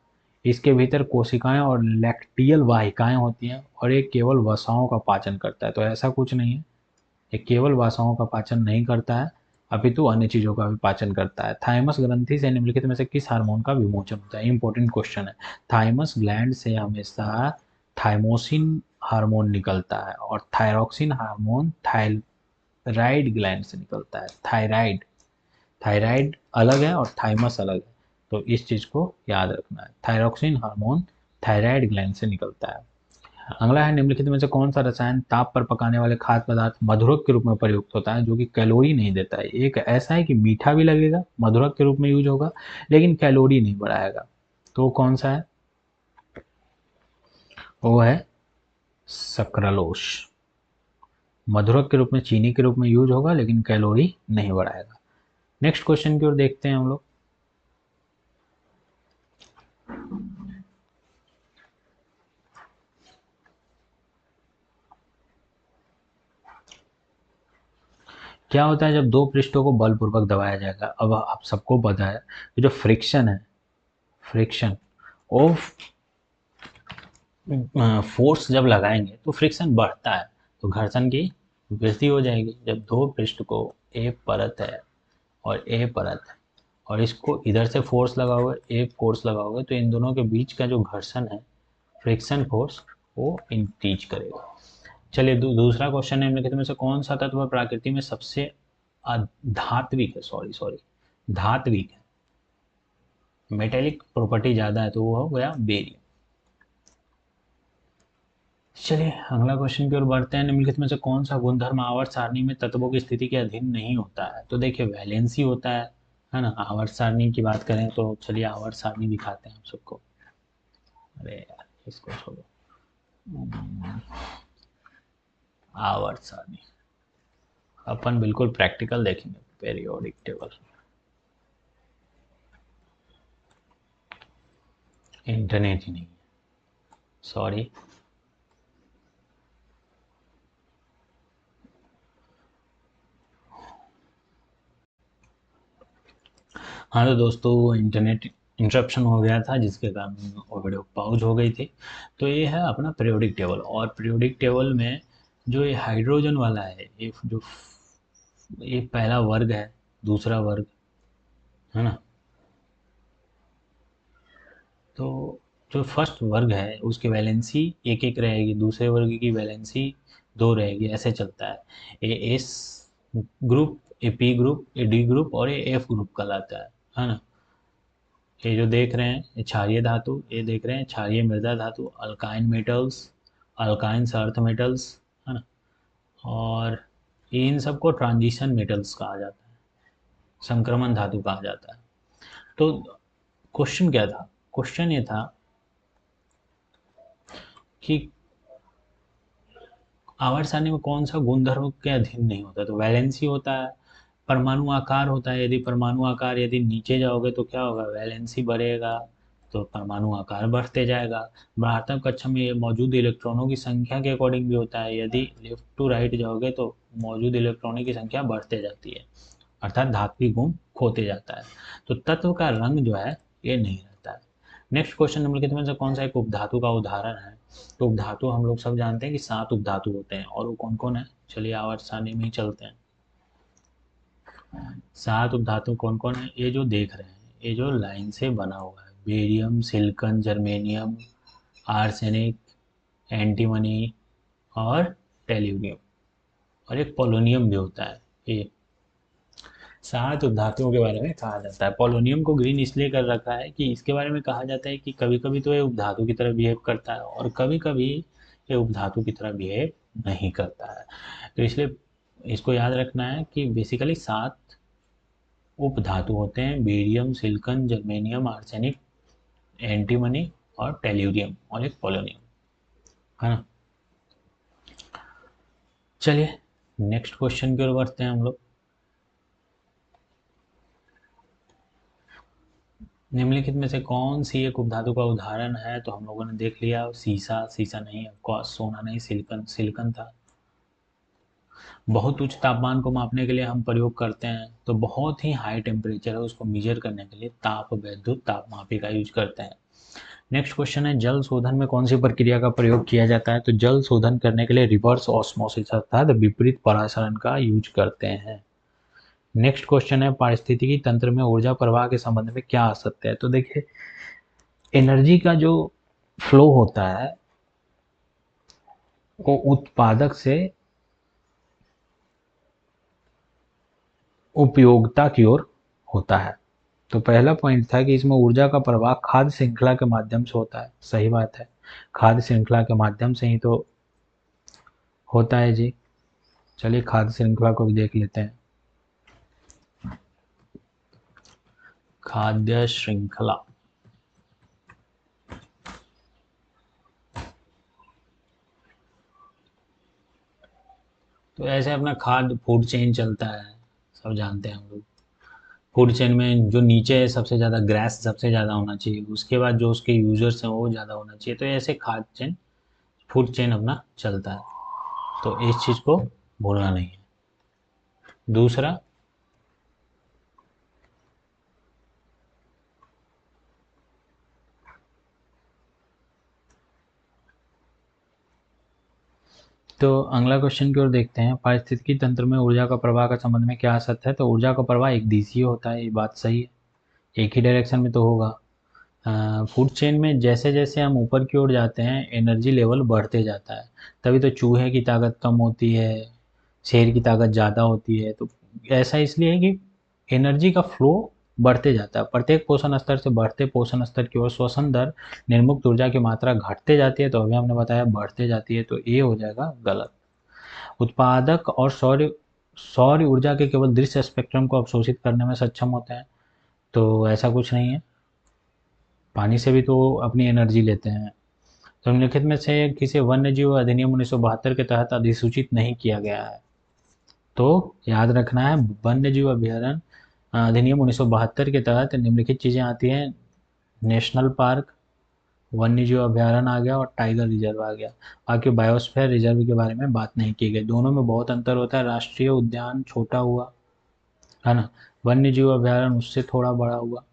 इसके भीतर कोशिकाएं और लैक्टियल वाहिकाएं होती हैं, और ये केवल वसाओं का पाचन करता है। तो ऐसा कुछ नहीं है, ये केवल वसाओं का पाचन नहीं करता है, अपितु अन्य चीजों का भी पाचन करता है। थाइमस ग्रंथि से निम्नलिखित में से किस हार्मोन का विमोचन होता है? इंपॉर्टेंट क्वेश्चन है। थाइमस ग्लैंड से हमेशा थाइमोसिन हार्मोन निकलता है, और थायरॉक्सिन हार्मोन थायराइड ग्लैंड से निकलता है। थायराइड, थायराइड अलग है और थाइमस अलग है, तो इस चीज को याद रखना है। थायरॉक्सिन हार्मोन थायराइड ग्लैंड से निकलता है। अगला है, निम्नलिखित में से कौन सा रसायन ताप पर पकाने वाले खाद्य पदार्थ मधुरक के रूप में प्रयुक्त होता है, जो कि कैलोरी नहीं देता है? एक ऐसा है कि मीठा भी लगेगा, मधुरक के रूप में यूज होगा, लेकिन कैलोरी नहीं बढ़ाएगा। तो वो कौन सा है? वो है सक्रालोस। मधुरक के रूप में, चीनी के रूप में यूज होगा, लेकिन कैलोरी नहीं बढ़ाएगा। नेक्स्ट क्वेश्चन की ओर देखते हैं हम लोग। क्या होता है जब दो पृष्ठों को बलपूर्वक दबाया जाएगा? अब आप सबको पता है कि जो फ्रिक्शन है, फ्रिक्शन ऑफ फोर्स जब लगाएंगे तो फ्रिक्शन बढ़ता है, तो घर्षण की वृद्धि हो जाएगी। जब दो पृष्ठ को ए परत है और ए परत है, और इसको इधर से फोर्स लगाओगे, एक फोर्स लगाओगे, तो इन दोनों के बीच का जो घर्षण है, फ्रिक्शन फोर्स, वो इंक्रीज करेगा। चलिए दूसरा क्वेश्चन है, निम्नलिखित में से कौन सा तत्व प्रकृति में सबसे धात्विक है, सॉरी सॉरी, धात्विक है, मेटेलिक प्रॉपर्टी ज़्यादा है, तो वो हो गया बेरियम। चलिए अगला क्वेश्चन की ओर बढ़ते हैं, निम्नलिखित में से कौन सा गुणधर्म आवर्त सारणी में तत्वों की स्थिति के अधीन नहीं होता है? तो देखिए वैलेंसी होता है ना। आवर्त सारणी की बात करें तो चलिए आवर्त सारणी दिखाते हैं आप सबको। अरे यार इसको छोड़ो, आवर्त सारणी अपन बिल्कुल प्रैक्टिकल देखेंगे, पेरियोडिक टेबल। इंटरनेट ही नहीं, सॉरी। हाँ तो दोस्तों इंटरनेट इंटरप्शन हो गया था, जिसके कारण वो वीडियो पॉज हो गई थी। तो ये है अपना पीरियोडिक टेबल, और पीरियोडिक टेबल में जो ये हाइड्रोजन वाला है, ये पहला वर्ग है, दूसरा वर्ग है ना। तो जो फर्स्ट वर्ग है उसकी वैलेंसी एक एक रहेगी, दूसरे वर्ग की वैलेंसी दो रहेगी, ऐसे चलता है। A S group, A P group, A D group और ए एफ ग्रुप कहलाता है ना। ये जो देख रहे हैं ये क्षारीय धातु, ये देख रहे हैं क्षारीय मृदा धातु, alkyne metals, alkyne earth metals, है ना। और इन सबको ट्रांजिशन मेटल्स कहा जाता है, संक्रमण धातु कहा जाता है। तो क्वेश्चन क्या था? क्वेश्चन ये था कि आवर्त सारणी में कौन सा गुणधर्म के अधीन नहीं होता? तो वैलेंसी होता है, परमाणु आकार होता है। यदि परमाणु आकार यदि नीचे जाओगे तो क्या होगा? वैलेंसी बढ़ेगा, तो परमाणु आकार बढ़ते जाएगा। बढ़ात्मक कक्षा में ये मौजूद इलेक्ट्रॉनों की संख्या के अकॉर्डिंग भी होता है। यदि लेफ्ट टू राइट जाओगे तो मौजूद इलेक्ट्रॉनों की संख्या बढ़ते जाती है, अर्थात धात्विक गुण खोते जाता है। तो तत्व का रंग जो है ये नहीं रहता है। नेक्स्ट क्वेश्चन, निम्नलिखित में से कौन सा एक उपधातु का उदाहरण है? तो उपधातु हम लोग सब जानते हैं कि 7 उपधातु होते हैं, और वो कौन कौन है? चलिए आवर्त सारणी में ही चलते हैं। 7 उपधातु कौन कौन है? ये जो देख रहे हैं, ये जो लाइन से बना हुआ है, barium, silicon, germanium, arsenic, antimony और टेल्यूरियम, और एक पोलोनियम भी होता है। ये 7 उपधातुओं के बारे में कहा जाता है। पोलोनियम को ग्रीन इसलिए कर रखा है कि इसके बारे में कहा जाता है कि कभी कभी तो ये उपधातु की तरह बिहेव करता है, और कभी कभी ये उपधातु की तरह बिहेव नहीं करता है। तो इसलिए इसको याद रखना है कि बेसिकली 7 उपधातु होते हैं, barium, silicon, germanium, arsenic, antimony और टेल्यूरियम, और एक पोलोनियम, है ना। चलिए नेक्स्ट क्वेश्चन की ओर बढ़ते हैं हम लोग। निम्नलिखित में से कौन सी एक उपधातु का उदाहरण है? तो हम लोगों ने देख लिया, सीसा, सीसा नहीं, ऑफकोर्स सोना नहीं, सिलिकॉन, सिलिकॉन था। बहुत उच्च तापमान को मापने के लिए हम प्रयोग करते हैं, तो बहुत ही हाई टेम्परेचर है उसको मेजर करने के लिए ताप वैद्युत तापमापी का यूज करते हैं। नेक्स्ट क्वेश्चन है, जल शोधन में कौन सी प्रक्रिया का प्रयोग किया जाता है? तो जल शोधन करने के लिए रिवर्स ऑस्मोसिस अर्थात विपरीत परासरण का यूज करते हैं। नेक्स्ट क्वेश्चन है, पारिस्थितिकी तंत्र में ऊर्जा प्रवाह के संबंध में क्या असत्य है? तो देखिए एनर्जी का जो फ्लो होता है वो उत्पादक से उपयोगिता की ओर होता है। तो पहला पॉइंट था कि इसमें ऊर्जा का प्रवाह खाद्य श्रृंखला के माध्यम से होता है, सही बात है, खाद्य श्रृंखला के माध्यम से ही तो होता है जी। चलिए खाद्य श्रृंखला को भी देख लेते हैं। खाद्य श्रृंखला, तो ऐसे अपना खाद्य फूड चेन चलता है, सब जानते हैं हम लोग। फूड चेन में जो नीचे है सबसे ज़्यादा ग्रास सबसे ज़्यादा होना चाहिए, उसके बाद जो उसके यूजर्स हैं वो ज़्यादा होना चाहिए। तो ऐसे खाद्य चेन, फूड चेन अपना चलता है, तो इस चीज़ को भूलना नहीं है। दूसरा, तो अगला क्वेश्चन की ओर देखते हैं, पारिस्थितिकी तंत्र में ऊर्जा का प्रवाह का संबंध में क्या सत्य है? तो ऊर्जा का प्रवाह एक दिशीय होता है, ये बात सही है। एक ही डायरेक्शन में तो होगा। फूड चेन में जैसे जैसे हम ऊपर की ओर जाते हैं एनर्जी लेवल बढ़ते जाता है, तभी तो चूहे की ताकत कम होती है, शेर की ताकत ज़्यादा होती है। तो ऐसा इसलिए है कि एनर्जी का फ्लो बढ़ते जाता है, प्रत्येक पोषण स्तर से बढ़ते पोषण स्तर की ओर श्वसन दर, निर्मुक्त ऊर्जा की मात्रा घटते जाती है, तो अभी हमने बताया बढ़ते जाती है, तो ये हो जाएगा गलत। उत्पादक और सौर सौर ऊर्जा के केवल दृश्य स्पेक्ट्रम को अवशोषित करने में सक्षम होते हैं, तो ऐसा कुछ नहीं है, पानी से भी तो अपनी एनर्जी लेते हैं। तो निम्नलिखित में से किसी वन्य जीव अधिनियम 1972 के तहत अधिसूचित नहीं किया गया है, तो याद रखना है वन्य जीव अभ्यारण्य अधिनियम 1972 के तहत निम्नलिखित चीज़ें आती हैं। नेशनल पार्क, वन्य जीव अभ्यारण्य आ गया और टाइगर रिजर्व आ गया। बाकी बायोस्फीयर रिजर्व के बारे में बात नहीं की गई, दोनों में बहुत अंतर होता है। राष्ट्रीय उद्यान छोटा हुआ, है ना, वन्य जीव अभ्यारण्य उससे थोड़ा बड़ा हुआ,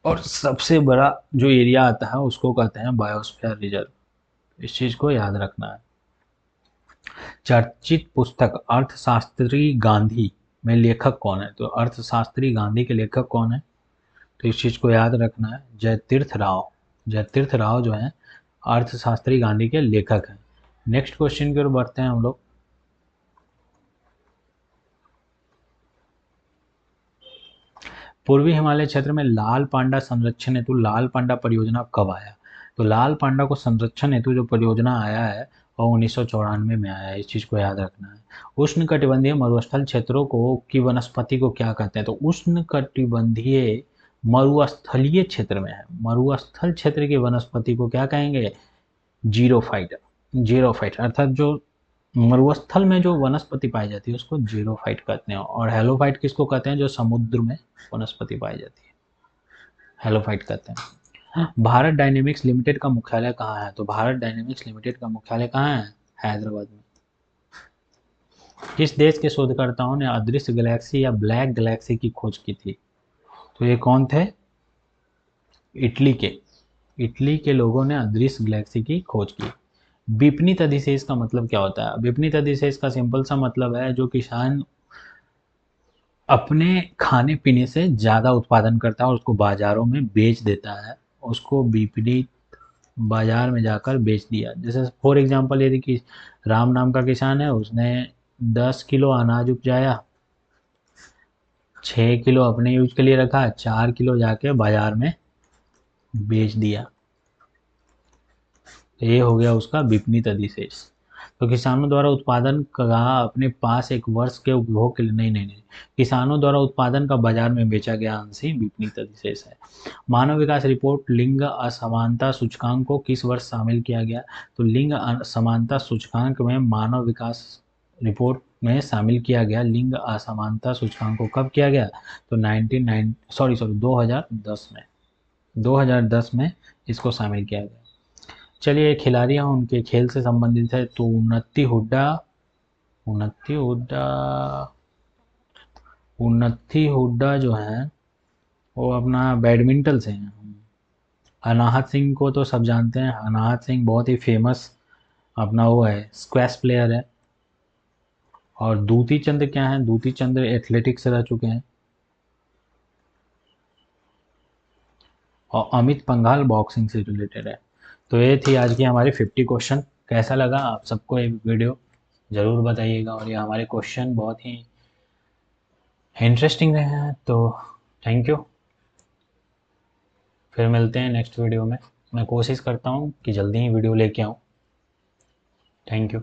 और सबसे बड़ा जो एरिया आता है उसको कहते हैं बायोस्फीयर रिजर्व। इस चीज़ को याद रखना है। चर्चित पुस्तक अर्थशास्त्री गांधी में लेखक कौन है, तो अर्थशास्त्री गांधी के लेखक कौन है, तो इस चीज़ को याद रखना है, जयतीर्थ राव। जयतीर्थ राव जो हैं अर्थशास्त्री गांधी के लेखक हैं। नेक्स्ट क्वेश्चन की ओर बढ़ते हैं हम लोग। पूर्वी हिमालय क्षेत्र में लाल पांडा संरक्षण हेतु लाल पांडा परियोजना कब आया, तो लाल पांडा को संरक्षण हेतु जो परियोजना आया है वो 1994 में आया है, इस चीज़ को याद रखना है। उष्ण कटिबंधीय मरुस्थल क्षेत्रों को की वनस्पति को क्या कहते हैं, तो उष्ण कटिबंधीय मरुस्थलीय क्षेत्र में है, मरुस्थल क्षेत्र की वनस्पति को क्या कहेंगे, जीरोफाइट। जीरोफाइट अर्थात जो मरुस्थल में जो वनस्पति पाई जाती है उसको जीरोफाइट कहते हैं, और हेलोफाइट किसको कहते हैं, जो समुद्र में वनस्पति पाई जाती है, हेलोफाइट कहते हैं। भारत डायनेमिक्स लिमिटेड का मुख्यालय कहाँ है, तो भारत डायनेमिक्स लिमिटेड का मुख्यालय कहाँ है, हैदराबाद में। किस देश के शोधकर्ताओं ने अदृश्य गैलेक्सी या ब्लैक गैलेक्सी की खोज की थी, तो ये कौन थे, इटली के। इटली के लोगों ने अदृश्य गैलेक्सी की खोज की। विपणित अधिशेष का मतलब क्या होता है, विपणित अधिशेष का सिंपल सा मतलब है जो किसान अपने खाने पीने से ज़्यादा उत्पादन करता है और उसको बाज़ारों में बेच देता है, उसको विपणित, बाज़ार में जाकर बेच दिया। जैसे फॉर एग्ज़ाम्पल यदि कि राम नाम का किसान है, उसने 10 किलो अनाज उपजाया, 6 किलो अपने यूज के लिए रखा, 4 किलो जाके बाज़ार में बेच दिया, तो ये हो गया उसका विपणित अधिशेष। तो किसानों द्वारा उत्पादन का अपने पास एक वर्ष के उपभोग के लिए, नहीं, किसानों द्वारा उत्पादन का बाजार में बेचा गया अंश ही विपणित अधिशेष है। मानव विकास रिपोर्ट लिंग असमानता सूचकांक को किस वर्ष शामिल किया गया, तो लिंग असमानता सूचकांक में मानव विकास रिपोर्ट में शामिल किया गया लिंग असमानता सूचकांक को कब किया गया, तो 2010 में, 2010 में इसको शामिल किया गया। चलिए खिलाड़ी हैं उनके खेल से संबंधित है, तो उन्नति हुड्डा, उन्नति हुड्डा, उन्नति हुड्डा जो है वो अपना बैडमिंटन से हैं। अनाहत सिंह को तो सब जानते हैं, अनाहत सिंह बहुत ही फेमस अपना वो है, स्क्वैश प्लेयर है। और दूती चंद क्या है, दूती चंद एथलेटिक्स से रह चुके हैं। और अमित पंघाल बॉक्सिंग से रिलेटेड है। तो ये थी आज की हमारी 50 क्वेश्चन। कैसा लगा आप सबको ये वीडियो ज़रूर बताइएगा, और ये हमारे क्वेश्चन बहुत ही इंटरेस्टिंग रहे हैं, तो थैंक यू। फिर मिलते हैं नेक्स्ट वीडियो में। मैं कोशिश करता हूँ कि जल्दी ही वीडियो लेके आऊँ। Thank you.